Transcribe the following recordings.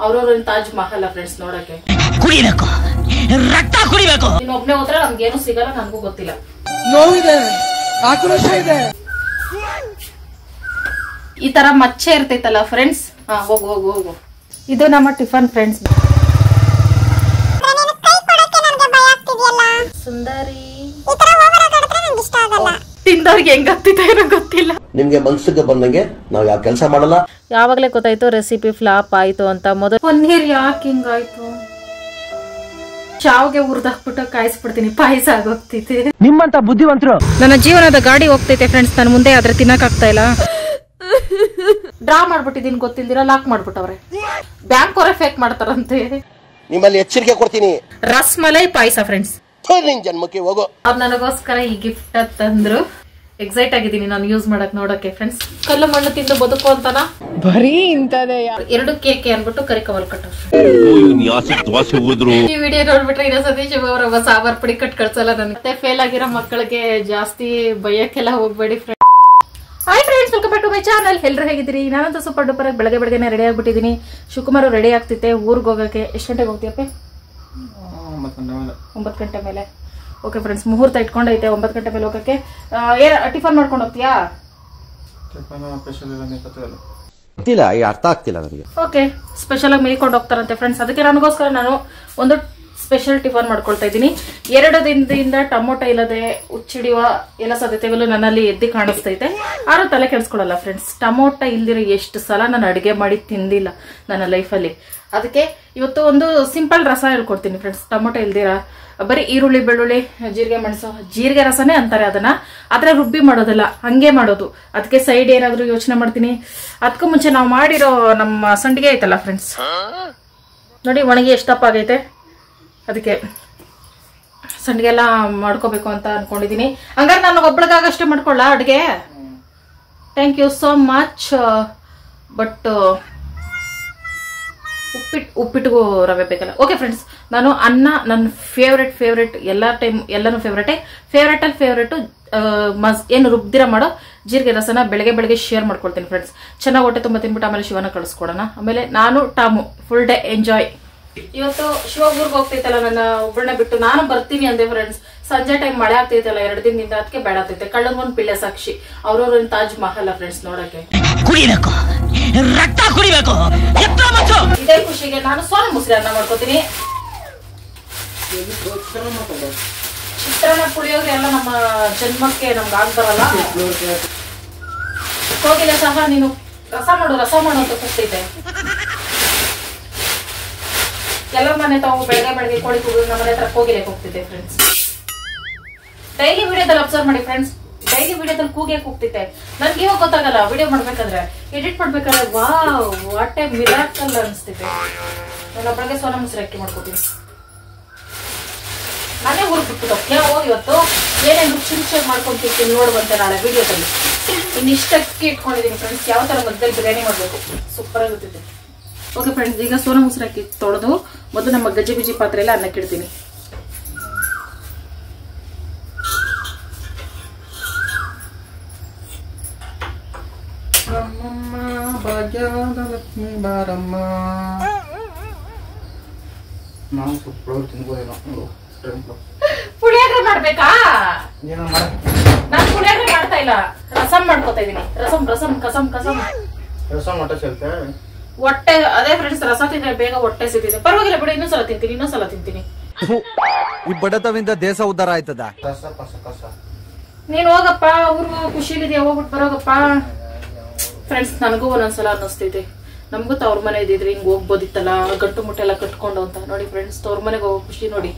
ಅವ್ರವ್ರ ತಾಜ್ ಮಹಲ್ ಫ್ರೆಂಡ್ಸ್ ನೋಡಕ್ಕೆ ಕುಡಿಬೇಕು ರಕ್ತ ಕುಡಿಬೇಕು. ಒಬ್ನೇ ಹೋದ್ರೆ ನಮ್ಗೇನು ಸಿಗಲ್ಲ, ನನ್ಗೂ ಗೊತ್ತಿಲ್ಲ. ನೋವಿದೆ, ಆಕ್ರೋಶ ಇದೆ, ಈ ತರ ಮಚ್ಚೆ ಇರ್ತೈತಲ್ಲ ಫ್ರೆಂಡ್ಸ್. ಹೋಗು ಹೋಗು ಹೋಗು. ಇದು ನಮ್ಮ ಟಿಫನ್ ಫ್ರೆಂಡ್ಸ್. ಸುಂದರಿ ತಿಂದವ್ರಿಗೆ ಹೆಂಗ್ ಆಗ್ತಿದೆ ಏನೋ ಗೊತ್ತಿಲ್ಲ. ನಿಮ್ಗೆ ಮನ್ಸಿಗೆ ಬಂದಂಗೆ ನಾವ್ ಯಾವ ಕೆಲಸ ಮಾಡಲ್ಲ. ಯಾವಾಗ್ಲೇ ಗೊತ್ತಾಯ್ತು ರೆಸಿಪಿ ಫ್ಲಾಪ್ ಆಯ್ತು ಅಂತ. ಮೊದಲು ಪನ್ನೀರ್ ಯಾಕೆ ಹಿಂಗಾಯ್ತು? ಶಾವ್ಗೆ ಹುರ್ದಾಕ್ಬಿಟ್ಟು ಕಾಯಿಸ್ಬಿಡ್ತೀನಿ, ಪಾಯಸ ಆಗೋಗ್ತೈತೆ. ನಿಮ್ಮಂತ ಬುದ್ಧಿವಂತರು. ನನ್ನ ಜೀವನದ ಗಾಡಿ ಹೋಗ್ತೈತೆ ಫ್ರೆಂಡ್ಸ್, ನಾನು ಮುಂದೆ ಆದ್ರೆ ತಿನ್ನಕ್ ಆಗ್ತಾ ಇಲ್ಲ. ಡ್ರಾ ಮಾಡ್ಬಿಟ್ಟಿದೀನಿ ಗೊತ್ತಿಲ್ದಿರ, ಲಾಕ್ ಮಾಡ್ಬಿಟ್ಟವ್ರೆ. ಬ್ಯಾಂಕ್ ಅವರೇ ಫೇಕ್ ಮಾಡ್ತಾರಂತೆ. ನಿಮ್ಮಲ್ಲಿ ಎಚ್ಚರಿಕೆ ಕೊಡ್ತೀನಿ. ರಸ್ಮಲೈ ಪಾಯಸ ಫ್ರೆಂಡ್ಸ್. ನಿನ್ ಜನ್ಮಕ್ಕೆ ಹೋಗೋ. ಅವ್ರು ನನಗೋಸ್ಕರ ಈ ಗಿಫ್ಟ್ ತಂದ್ರು. ಎಕ್ಸೈಟ್ ಆಗಿದ್ದೀನಿ ನಾನು ಯೂಸ್ ಮಾಡಕ್ ನೋಡಕ್ಕೆ ಫ್ರೆಂಡ್ಸ್. ಕಲ್ಲು ಮಣ್ಣು ತಿಂದು ಬದುಕು ಅಂತಾನ ಬರೀ ಇಂತದೇ. 2 ಕೇಕ್ ಅನ್ಬಿಟ್ಟು ಕರಿಕವಲ್ ಕಟ್ಟ. ಈ ವಿಡಿಯೋ ನೋಡ್ಬಿಟ್ರೆ ಇನ್ನೊಂದ್ಸತಿ ಶುಭ ಅವರ ಸಾಂಬಾರ್ ಪುಡಿ ಕಟ್ ಕಳ್ಸಲ್ಲ ನನಗೆ. ಮತ್ತೆ ಫೇಲ್ ಆಗಿರೋ ಮಕ್ಕಳಿಗೆ ಜಾಸ್ತಿ ಬೈಯಕ್ಕೆಲ್ಲ ಹೋಗ್ಬೇಡಿ friends. Hi friends, welcome back to my channel. ಎಲ್ಲರೂ ಹೇಗಿದ್ದೀರಿ? ನಾನಂತೂ ಸೂಪರ್ ಡೂಪರ್ ಬೆಳಗ್ಗೆನೆ ರೆಡಿ ಆಗ್ಬಿಟ್ಟಿದ್ದೀನಿ. ಶಿವಕುಮಾರ್ ರೆಡಿ ಆಗ್ತಿದ್ದೆ ಊರಿಗೆ ಹೋಗಕ್ಕೆ. ಎಷ್ಟು ಗಂಟೆಗೆ ಹೋಗ್ತೀಯಪ್ಪ? 9 ಗಂಟೆ ಮೇಲೆ. ಓಕೆ ಫ್ರೆಂಡ್ಸ್, ಮುಹೂರ್ತ ಇಟ್ಕೊಂಡೈತೆ 9 ಗಂಟೆ ಮೇಲೆ ಹೋಗಕ್ಕೆ. ಟಿಫನ್ ಮಾಡ್ಕೊಂಡು ಹೋಗ್ತೀಯಾ? ಅರ್ಥ ಆಗ್ತಿಲ್ಲ ನನಗೆ. ಓಕೆ, ಸ್ಪೆಷಲ್ ಆಗಿ ಮೇಯ್ಕೊಂಡು ಹೋಗ್ತಾರಂತೆ ಫ್ರೆಂಡ್ಸ್. ಅದಕ್ಕೆ ನನಗೋಸ್ಕರ ನಾನು ಒಂದು ಸ್ಪೆಷಲ್ ಟಿಫನ್ ಮಾಡ್ಕೊಳ್ತಾ ಇದ್ದೀನಿ. 2 ದಿನದಿಂದ ಟೊಮೊಟೊ ಇಲ್ಲದೆ ಹುಚ್ಚಿಡಿಯುವ ಎಲ್ಲ ಸಾಧ್ಯತೆಗಳು ನನ್ನಲ್ಲಿ ಎದ್ದು ಕಾಣಿಸ್ತೈತೆ. ಆದ್ರೂ ತಲೆ ಕೆಡಿಸ್ಕೊಳ್ಳಲ್ಲ ಫ್ರೆಂಡ್ಸ್. ಟೊಮೊಟೊ ಇಲ್ದಿರೋ ಎಷ್ಟು ಸಲ ನಾನು ಅಡುಗೆ ಮಾಡಿ ತಿಂದಿಲ್ಲ ನನ್ನ ಲೈಫಲ್ಲಿ. ಅದಕ್ಕೆ ಇವತ್ತು ಒಂದು ಸಿಂಪಲ್ ರಸ ಹೇಳ್ಕೊಡ್ತೀನಿ ಫ್ರೆಂಡ್ಸ್. ಟೊಮೊಟೊ ಇಲ್ದಿರ ಬರೀ ಈರುಳ್ಳಿ, ಬೆಳ್ಳುಳ್ಳಿ, ಜೀರಿಗೆ, ಮೆಣಸು, ಜೀರಿಗೆ ರಸನೇ ಅಂತಾರೆ ಅದನ್ನ. ಆದ್ರೆ ರುಬ್ಬಿ ಮಾಡೋದಿಲ್ಲ, ಹಂಗೆ ಮಾಡೋದು. ಅದಕ್ಕೆ ಸೈಡ್ ಏನಾದ್ರು ಯೋಚನೆ ಮಾಡ್ತೀನಿ. ಅದಕ್ಕೂ ಮುಂಚೆ ನಾವು ಮಾಡಿರೋ ನಮ್ಮ ಸಂಡಿಗೆ ಐತಲ್ಲ ಫ್ರೆಂಡ್ಸ್, ನೋಡಿ ಒಣಗಿ ಎಷ್ಟು ದಪ್ಪ ಆಗೈತೆ. ಅದಕ್ಕೆ ಸಂಡಿಗೆ ಎಲ್ಲ ಮಾಡ್ಕೋಬೇಕು ಅಂತ ಅನ್ಕೊಂಡಿದೀನಿ. ಹಂಗಾರೆ ನಾನು ಒಬ್ಳಿಗಾಗಷ್ಟೇ ಮಾಡ್ಕೊಳ್ಳ ಅಡುಗೆ. Thank you so much. But ಉಪ್ಪಿಟ್ಟಿಗೂ ರವೆ ಬೇಕಲ್ಲ. ಓಕೆ ಫ್ರೆಂಡ್ಸ್, ನಾನು ಅನ್ನ ನನ್ನ ಫೇವ್ರೆಟ್ ಎಲ್ಲ ಟೈಮ್ ಎಲ್ಲಾನು ಫೇವ್ರೇಟ್ ಏನು ರುಬ್ದಿರ ಮಾಡೋ ಜೀರಿಗೆ ರಸನ ಬೆಳಗ್ಗೆ ಶೇರ್ ಮಾಡ್ಕೊಳ್ತೀನಿ ಫ್ರೆಂಡ್ಸ್. ಚೆನ್ನಾಗಿ ಹೊಟ್ಟೆ ತುಂಬ ತಿನ್ಬಿಟ್ಟು ಆಮೇಲೆ ಶಿವನ ಕಳಿಸ್ಕೊಡೋಣ. ಆಮೇಲೆ ನಾನು ಟಾಮು ಫುಲ್ ಡೇ ಎಂಜಾಯ್. ಇವತ್ತು ಶಿವಪುರ್ಗೆ ಹೋಗ್ತೈತಲ್ಲ, ನನ್ನ ಒಬ್ಬಳನ್ನ ಬಿಟ್ಟು ನಾನು ಬರ್ತೀನಿ ಅಂದೆ ಫ್ರೆಂಡ್ಸ್. ಸಂಜೆ ಟೈಮ್ ಮಳೆ ಆಗ್ತೈತಲ್ಲ 2 ದಿನದಿಂದ, ಅದಕ್ಕೆ ಬೇಡ ಆಗ್ತೈತೆ. ಕಳ್ಳಂಗೊಂದು ಪಿಳ್ಳೆ ಸಾಕ್ಷಿ. ಅವ್ರವ್ರ ತಾಜ್ ಮಹಲ್ ಫ್ರೆಂಡ್ಸ್ ನೋಡಕ್ಕೆ ಕುಡಿಬೇಕು ರಕ್ತ ಕುಡಿಬೇಕು. ಇದೇ ಖುಷಿಗೆ ನಾನು ಸೋನ ಮುಸ್ರಿ ಅನ್ನ ಮಾಡ್ಕೋತೀನಿ. ಚಿತ್ರಾನ್ನ ಪುಳಿಯೋಗರೆ ಎಲ್ಲ ನಮ್ಮ ಜನ್ಮಕ್ಕೆ ನಮ್ಗೆ ಆಗ್ಬರಲ್ಲ. ಹೋಗಿಲ್ಲ ಸಹ ನೀನು ರಸ ಮಾಡು ಅಂತ ಕೂಗ್ತೈತೆ. ಎಲ್ಲ ಮನೆ ತಾವು ಬೆಳಗ್ಗೆ ಕೋಳಿ ಕೂಗುದು ನಮ್ಮ ಮನೆ ಹತ್ರ ಹೋಗಿಲಕ್ಕೆ ಹೋಗ್ತಿದ್ದೆ ಫ್ರೆಂಡ್ಸ್. ಡೈಲಿ ವಿಡಿಯೋದಲ್ಲಿ ಅಬ್ಸರ್ವ್ ಮಾಡಿ ಫ್ರೆಂಡ್ಸ್. ಡೈಲಿ ವಿಡಿಯೋದಲ್ಲಿ ಕೂಗೆ ಕೂಗ್ತಿದ್ದೆ. ನನ್ಗೆ ಇವಾಗ ಗೊತ್ತಾಗಲ್ಲ ವಿಡಿಯೋ ಮಾಡ್ಬೇಕಾದ್ರೆ, ಎಡಿಟ್ ಮಾಡ್ಬೇಕಾದ್ರೆ ವಾಟ್ ಎ ಮಿರಾಕಲ್ ಅನಿಸ್ತಿದೆ. ನಾನು ಒಬ್ಬಳಿಗೆ ಸೋನಾ ಮೊಸರು ಅಕ್ಕಿ ಮಾಡ್ಕೋತೀನಿ. ನಾನೇ ಊರಿಗೆ ಬಿಟ್ಬಿಟ್ಟು ಹೋಗಿ ಇವತ್ತು ಏನೇನು ರುಚಿ ಮಾಡ್ಕೊಂತಿರ್ತೀನಿ ನೋಡುವಂತೆ ನಾಳೆ ವಿಡಿಯೋದಲ್ಲಿ. ಇನ್ನಿಷ್ಟ ಅಕ್ಕಿ ಇಟ್ಕೊಂಡಿದ್ದೀನಿ ಫ್ರೆಂಡ್ಸ್. ಯಾವ ತರ ಮಧ್ಯದಲ್ಲಿ ಬಿರಿಯಾನಿ ಮಾಡ್ಬೇಕು, ಸೂಪರ್ ಆಗುತ್ತಿದೆ. ಓಕೆ ಫ್ರೆಂಡ್ಸ್, ಈಗ ಸೋನಾ ಮೊಸರು ಅಕ್ಕಿ ತೊಳೆದು ಮೊದಲು ನಮ್ಮ ಗಜ್ಜಿ ಪಾತ್ರೆಯಲ್ಲಿ ಅನ್ನಕ್ಕೆ ಇಡ್ತೀನಿ. ಪುಳಿಯೋಗರೆ ಮಾಡ್ಬೇಕಾ? ನಾನು ಪುಳಿಯೋಗರೆ ಮಾಡ್ತಾ ಇಲ್ಲ, ರಸಂ ಮಾಡ್ಕೋತಾ ಇದೀನಿ. ರಸಂ ಹೊಟ್ಟೆ ಅದೇ ಫ್ರೆಂಡ್ಸ್. ರಸ ತಿಂದ್ರೆ ಬೇಗ ಹೊಟ್ಟೆ ಸಿಗ್ತಿದೆ. ಪರವಾಗಿಲ್ಲ ಬಿಡಿ, ಇನ್ನೊಂದ್ಸಲ ತಿಂತೀನಿ. ಈ ಬಡತವಿಂದ ದೇಶ ಉದ್ಧಾರ ಆಯ್ತದ. ನೀನ್ ಹೋಗಪ್ಪ, ಊರ್ಗೂ ಖುಷಿಲಿದೆಯಾ, ಹೋಗ್ಬಿಟ್ಟು ಬರೋಗಪ್ಪ ಫ್ರೆಂಡ್ಸ್. ನನಗೂ ಒಂದೊಂದ್ಸಲ ಅನ್ನಿಸ್ತೈತೆ, ನಮಗೂ ತವ್ರ ಮನೆ ಇದ್ದಿದ್ರೆ ಹಿಂಗ್ ಹೋಗ್ಬೋದಿತ್ತಲ್ಲ, ಗಂಟು ಮುಟ್ಟೆ ಎಲ್ಲ ಕಟ್ಕೊಂಡು ಅಂತ. ನೋಡಿ ಫ್ರೆಂಡ್ಸ್, ತವ್ರ ಮನೆಗೆ ಹೋಗೋ ಖುಷಿ ನೋಡಿ.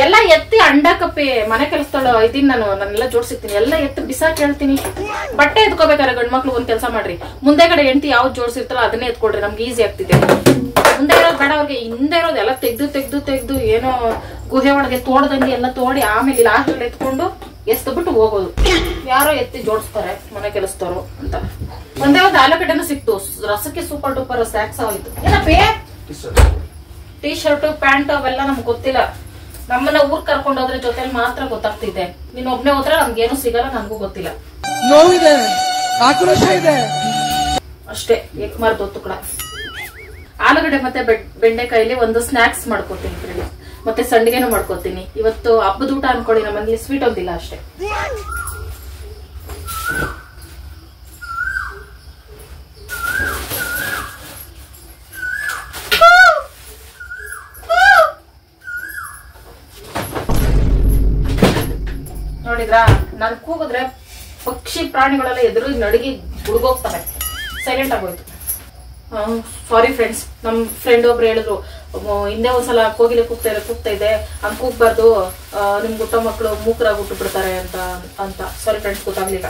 ಎಲ್ಲ ಎತ್ತಿ ಅಂಡ ಕಪ್ಪಿ ಮನೆ ಕೆಲಸದಳು ಇದೀನಿ ನಾನು. ನಾನೆಲ್ಲ ಜೋಡ್ಸಿರ್ತೀನಿ, ಎಲ್ಲ ಎತ್ತಿ ಬಿಸಾಕಿ ಹೇಳ್ತೀನಿ. ಬಟ್ಟೆ ಎತ್ಕೋಬೇಕಾರೆ ಗಂಡ್ ಮಕ್ಳು ಒಂದ್ ಕೆಲಸ ಮಾಡ್ರಿ, ಮುಂದೆ ಕಡೆ ಹೆಂಡತಿ ಯಾವ್ದು ಜೋಡ್ಸಿರ್ತಾರೋ ಅದನ್ನೇ ಎತ್ಕೊಳ್ರಿ. ನಮ್ಗೆ ಈಸಿ ಆಗ್ತಿದೆ. ಮುಂದೆ ಇರೋದು ಬೇಡ ಅವ್ರಿಗೆ, ಹಿಂದೆ ಇರೋದು ಎಲ್ಲ ತೆಗ್ದು ಏನೋ ಗುಹೆ ಒಳಗೆ ತೋಡ್ದಂಗೆ ಎಲ್ಲ ತೋಡಿ ಆಮೇಲೆ ಲಾಸ್ಟ್ ಎತ್ಕೊಂಡು ಎಸ್ಬಿಟ್ಟು ಹೋಗೋದು. ಯಾರೋ ಎತ್ತಿ ಜೋಡಿಸ್ತಾರೆ ಮನೆ ಕೆಲಸದವರು ಅಂತ. ಒಂದೇ ಒಂದು ಆಲೂಗಡ್ಡೆನೂ ಸಿಕ್ತು. ರಸಕ್ಕೆ ಸೂಪರ್ ಡೂಪರ್ ಸ್ನಾಕ್ಸ್ ಆಯ್ತು. ಏನಪ್ಪೇ ಟೀ ಶರ್ಟ್ ಪ್ಯಾಂಟ್ ಅವೆಲ್ಲ ನಮ್ಗೆ ಗೊತ್ತಿಲ್ಲ. ನಮ್ಮನ್ನ ಊರ್ ಕರ್ಕೊಂಡೋದ್ರೆ ಜೊತೆಲಿ ಮಾತ್ರ ಗೊತ್ತಾಗ್ತಿದೆ. ನೀನ್ ಒಬ್ನೇ ಹೋದ್ರೆ ನಮ್ಗೇನು ಸಿಗಲ್ಲ, ನನ್ಗೂ ಗೊತ್ತಿಲ್ಲ. ನೋವಿದೆ, ಆಕ್ರೋಶ ಇದೆ. ಅಷ್ಟೇ ಏಕಮಾರ್ದು ತುಕಡ. ಆಲೂಗಡ್ಡೆ ಮತ್ತೆ ಬೆಂಡೆಕಾಯಿಲಿ ಒಂದು ಸ್ನಾಕ್ಸ್ ಮಾಡ್ಕೋತೀನಿ ಫ್ರೆಂಡ್ಸ್, ಮತ್ತೆ ಸಂಡಿಗೆನೂ ಮಾಡ್ಕೋತೀನಿ. ಇವತ್ತು ಹಬ್ಬದ ಊಟ ಅನ್ಕೊಳ್ಳಿ, ನಮ್ಮ ಮನೇಲಿ ಸ್ವೀಟ್ ಒಂದಿಲ್ಲ ಅಷ್ಟೇ. ನೋಡಿದ್ರಾ, ನಾನು ಕೂಗಿದ್ರೆ ಪಕ್ಷಿ ಪ್ರಾಣಿಗಳೆಲ್ಲ ಎದುರು ನಡುಗಿ ಹುಡುಗೋಗ್ತವೆ. ಸೈಲೆಂಟ್ ಆಗೋಯ್ತು. ಸಾರಿ ಫ್ರೆಂಡ್ಸ್, ನಮ್ ಫ್ರೆಂಡ್ ಒಬ್ರು ಹೇಳಿದ್ರು, ಹಿಂದೆ ಒಂದ್ಸಲ ಕೋಗಿಲೆ ಕೂಗ್ತಾ ಇದೆ, ಹಂಗ್ ಕೂಗ್ಬಾರ್ದು, ನಿಮ್ ಗುಟ್ಟ ಮಕ್ಕಳು ಮೂಕರಾಗಿ ಹುಟ್ಟು ಬಿಡ್ತಾರೆ ಅಂತ. ಸಾರಿ ಫ್ರೆಂಡ್ಸ್, ಗೊತ್ತಾಗ್ಲಿಲ್ಲ.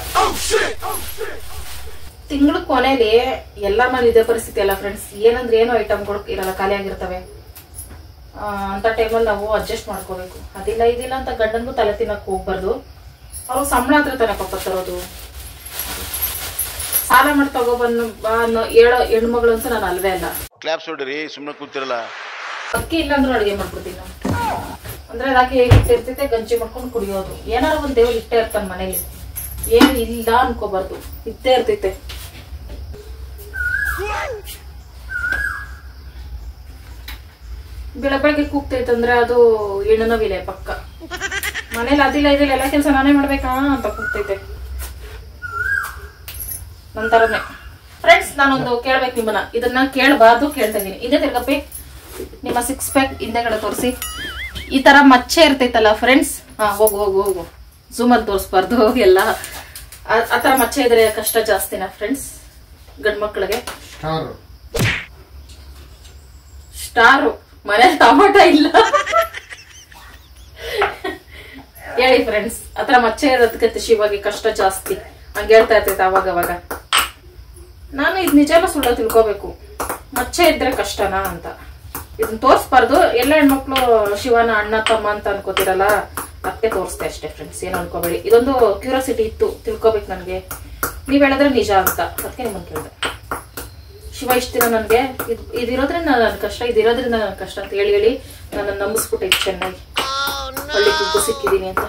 ತಿಂಗಳ ಕೊನೆಯಲ್ಲಿ ಎಲ್ಲರ ಮನೇಲಿ ಇದೇ ಪರಿಸ್ಥಿತಿ ಅಲ್ಲ ಫ್ರೆಂಡ್ಸ್. ಏನಂದ್ರೆ ಏನೋ ಐಟಮ್ಗಳು ಇರಲ್ಲ, ಖಾಲಿ ಆಗಿರ್ತವೆ. ಅಂತ ಟೈಮಲ್ಲಿ ನಾವು ಅಡ್ಜಸ್ಟ್ ಮಾಡ್ಕೋಬೇಕು. ಅದಿಲ್ಲ ಇದಿಲ್ಲ ಅಂತ ಗಂಡನ್ಗೂ ತಲೆ ತಿನ್ನಕ್ ಹೋಗ್ಬಾರ್ದು. ಅವ್ರು ಸಂಬಳ ಹತ್ರ ತಾನೆ ಪಾಪ ತರೋದು. ಸಾಲ ಮಾಡಿ ತಗೊಬಂದು ಹೇಳೋ ಹೆಣ್ಮಗಳು ಅಂತ ನಾನು ಅಲ್ವೇ ಅಲ್ಲ. ಕ್ಲಾಪ್ಸ್ ಹೊಡ್ರಿ, ಸುಮ್ಮನೆ ಕೂತಿರಲ್ಲ. ಅಕ್ಕಿ ಇಲ್ಲಾಂದ್ರೂ ಅಡುಗೆ ಮಾಡ್ಬಿಡ್ತೀನಿ ನಾನು. ಅಂದ್ರೆ ಅದಕ್ಕೆ ಹೇಗೆ ಇಟ್ಟಿರ್ತೈತೆ, ಗಂಜಿ ಮಾಡ್ಕೊಂಡು ಕುಡಿಯೋದು. ಏನಾರು ಒಂದ್ ದೇವ್ರು ಇಟ್ಟೇ ಇರ್ತಾನೆ ಮನೇಲಿ, ಏನು ಇಲ್ಲ ಅನ್ಕೋಬಾರ್ದು, ಇಟ್ಟೇ ಇರ್ತೈತೆ. ಬೆಳಗ್ಗೆ ಕೂಗ್ತೈತಂದ್ರೆ ಅದು ಹೆಣ್ಣನ ವಿಲೆ ಪಕ್ಕ. ಮನೇಲಿ ಅದಿಲ್ಲ ಇದಿಲ್ಲ ಎಲ್ಲ ಕೆಲಸ ನಾನೇ ಮಾಡ್ಬೇಕಾ ಅಂತ ಕೂಗ್ತೈತೆ. ನಂತರನೇ ಫ್ರೆಂಡ್ಸ್, ನಾನೊಂದು ಕೇಳ್ಬೇಕು ನಿಮ್ಮನ್ನ. ಇದನ್ನ ಕೇಳಬಾರ್ದು, ಕೇಳ್ತಾ ಇದೀನಿ. ಹಿಂದೆ ತಿರ್ಗಪ್ಪಿ, ನಿಮ್ಮ 6 ಪ್ಯಾಕ್ ಹಿಂದೆಗಡೆ ತೋರಿಸಿ. ಈ ತರ ಮಚ್ಚೆ ಇರ್ತೈತಲ್ಲ ಫ್ರೆಂಡ್ಸ್, ಹೋಗು ಝೂಮಲ್ಲಿ ತೋರಿಸ್ಬಾರ್ದು ಎಲ್ಲ. ಆ ತರ ಮಚ್ಚೆ ಇದ್ರೆ ಕಷ್ಟ ಜಾಸ್ತಿನಾ ಫ್ರೆಂಡ್ಸ್ ಗಂಡ್ ಮಕ್ಳಿಗೆ? ಸ್ಟಾರು ಮನೇಲಿ ಟೊಮಾಟೊ ಇಲ್ಲ ಹೇಳಿ ಫ್ರೆಂಡ್ಸ್. ಆತರ ಮಚ್ಚೆ ಇರೋದಕ್ಕೆ ಶಿವಾಗಿ ಕಷ್ಟ ಜಾಸ್ತಿ, ಹಂಗ ಹೇಳ್ತಾ ಇರ್ತೈತೆ ಅವಾಗ. ನಾನು ಇದ್ ನಿಜಾನ ಸುಳ್ಳ ತಿಳ್ಕೋಬೇಕು, ಮಚ್ಚೆ ಇದ್ರೆ ಕಷ್ಟನಾ ಅಂತ. ಇದನ್ನ ತೋರಿಸ್ಬಾರ್ದು. ಎಲ್ಲ ಹೆಣ್ಮಕ್ಳು ಶಿವನ ಅಣ್ಣ ತಮ್ಮ ಅಂತ ಅನ್ಕೋತಿರಲ್ಲ, ಅದಕ್ಕೆ ತೋರಿಸ್ತೆ ಅಷ್ಟೇ ಫ್ರೆಂಡ್ಸ್, ಏನು ಅನ್ಕೋಬೇಡಿ. ಇದೊಂದು ಕ್ಯೂರಿಯಾಸಿಟಿ ಇತ್ತು, ತಿಳ್ಕೊಬೇಕು ನನ್ಗೆ. ನೀವ್ ಹೇಳಿದ್ರೆ ನಿಜ ಅಂತ, ಅದಕ್ಕೆ ನಿಮ್ಮನ್ ಕೇಳಿದೆ. ಶಿವ ಇಷ್ಟ ದಿನ ನನ್ಗೆ ಇದಿರೋದ್ರಿಂದ ನನ್ ಕಷ್ಟ, ಇದಿರೋದ್ರಿಂದ ನನ್ ಕಷ್ಟ ಅಂತ ಹೇಳಿ ನನ್ನ ನಂಬಿಸ್ಬಿಟ್ಟೈತೆ ಚೆನ್ನಾಗಿ. ಒಳ್ಳೆ ಕುಕ್ಕು ಸಿಕ್ಕಿದೀನಿ ಅಂತ.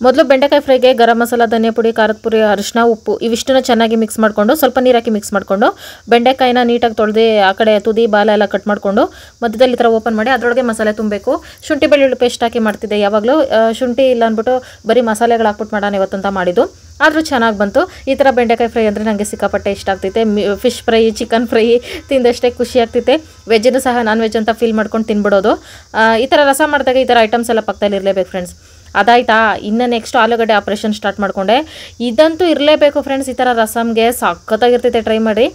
ಮೊದಲು ಬೆಂಡೆಕಾಯಿ ಫ್ರೈಗೆ ಗರಂ ಮಸಾಲ, ಧನಿಯಾ ಪುಡಿ, ಖಾರದ ಪುಡಿ, ಅರಿಶಿನ, ಉಪ್ಪು ಇವಿಷ್ಟನ್ನು ಚೆನ್ನಾಗಿ ಮಿಕ್ಸ್ ಮಾಡಿಕೊಂಡು, ಸ್ವಲ್ಪ ನೀರು ಹಾಕಿ ಮಿಕ್ಸ್ ಮಾಡಿಕೊಂಡು, ಬೆಂಡೆಕಾಯಿನ ನೀಟಾಗಿ ತೊಳೆದು ಆ ಕಡೆ ತುದಿ ಬಾಲ ಎಲ್ಲ ಕಟ್ ಮಾಡಿಕೊಂಡು ಮಧ್ಯದಲ್ಲಿ ಈ ಥರ ಓಪನ್ ಮಾಡಿ ಅದರೊಳಗೆ ಮಸಾಲೆ ತುಂಬಬೇಕು. ಶುಂಠಿ ಬೆಳ್ಳುಳ್ಳಿ ಪೇಸ್ಟ್ ಹಾಕಿ ಮಾಡ್ತಿದ್ದೆ ಯಾವಾಗಲೂ. ಶುಂಠಿ ಇಲ್ಲ ಅಂದ್ಬಿಟ್ಟು ಬರೀ ಮಸಾಲೆಗಳು ಹಾಕ್ಬಿಟ್ಟು ಮಾಡೋಣ ಇವತ್ತಂತ ಮಾಡಿದ್ದು. ಆದರೂ ಚೆನ್ನಾಗಿ ಬಂತು. ಈ ಥರ ಬೆಂಡೆಕಾಯಿ ಫ್ರೈ ಅಂದರೆ ನನಗೆ ಸಿಕ್ಕಾಪಟ್ಟೆ ಇಷ್ಟ ಆಗ್ತೈತೆ. ಫಿಶ್ ಫ್ರೈ, ಚಿಕನ್ ಫ್ರೈ ತಿಂದಷ್ಟೇ ಖುಷಿ ಆಗ್ತೈತೆ. ವೆಜ್ಜನ್ನು ಸಹ ನಾನ್ ವೆಜ್ ಅಂತ ಫೀಲ್ ಮಾಡ್ಕೊಂಡು ತಿನ್ಬಿಡೋದು. ಈ ಥರ ರಸ ಮಾಡಿದಾಗ ಈ ಥರ ಐಟಮ್ಸ್ ಎಲ್ಲ ಪಕ್ಕದಲ್ಲಿ ಇರಲೇಬೇಕು ಫ್ರೆಂಡ್ಸ್. ಅದಾಯ್ತಾ, ಇನ್ನು ನೆಕ್ಸ್ಟ್ ಆಲೂಗಡ್ಡೆ ಆಪ್ರೇಷನ್ ಸ್ಟಾರ್ಟ್ ಮಾಡಿಕೊಂಡೆ. ಇದಂತೂ ಇರಲೇಬೇಕು ಫ್ರೆಂಡ್ಸ್. ಈ ಥರ ರಸಮ್ಗೆ ಸಖತ್ತಾಗಿರ್ತೈತೆ, ಟ್ರೈ ಮಾಡಿ.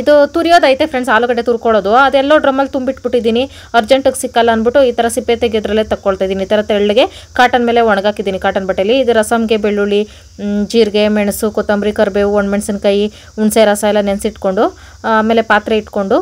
ಇದು ತುರಿಯೋದೈತೆ ಫ್ರೆಂಡ್ಸ್, ಆಲೂಗಡ್ಡೆ ತುರ್ಕೊಳ್ಳೋದು. ಅದೆಲ್ಲೋ ಡ್ರಮ್ಮಲ್ಲಿ ತುಂಬಿಟ್ಬಿಟ್ಟಿದ್ದೀನಿ, ಅರ್ಜೆಂಟಿಗೆ ಸಿಕ್ಕಲ್ಲ ಅಂದ್ಬಿಟ್ಟು ಈ ಥರ ಸಿಪ್ಪೆ ತೆಗೆದ್ರಲ್ಲೇ ತಗೊಳ್ತಾ ಇದ್ದೀನಿ. ಈ ಥರ ತೆಳ್ಳಗೆ ಕಾಟನ್ ಮೇಲೆ ಒಣಗಾಕಿದ್ದೀನಿ, ಕಾಟನ್ ಬಟ್ಟೆಲಿ. ಇದು ರಸಮ್ಗೆ ಬೆಳ್ಳುಳ್ಳಿ, ಜೀರಿಗೆ, ಮೆಣಸು, ಕೊತ್ತಂಬರಿ, ಕರಿಬೇವು, ಒಣಮೆಣಸಿನ್ಕಾಯಿ, ಹುಣಸೆ ರಸ ಎಲ್ಲ ನೆನೆಸಿಟ್ಕೊಂಡು, ಆಮೇಲೆ ಪಾತ್ರೆ ಇಟ್ಕೊಂಡು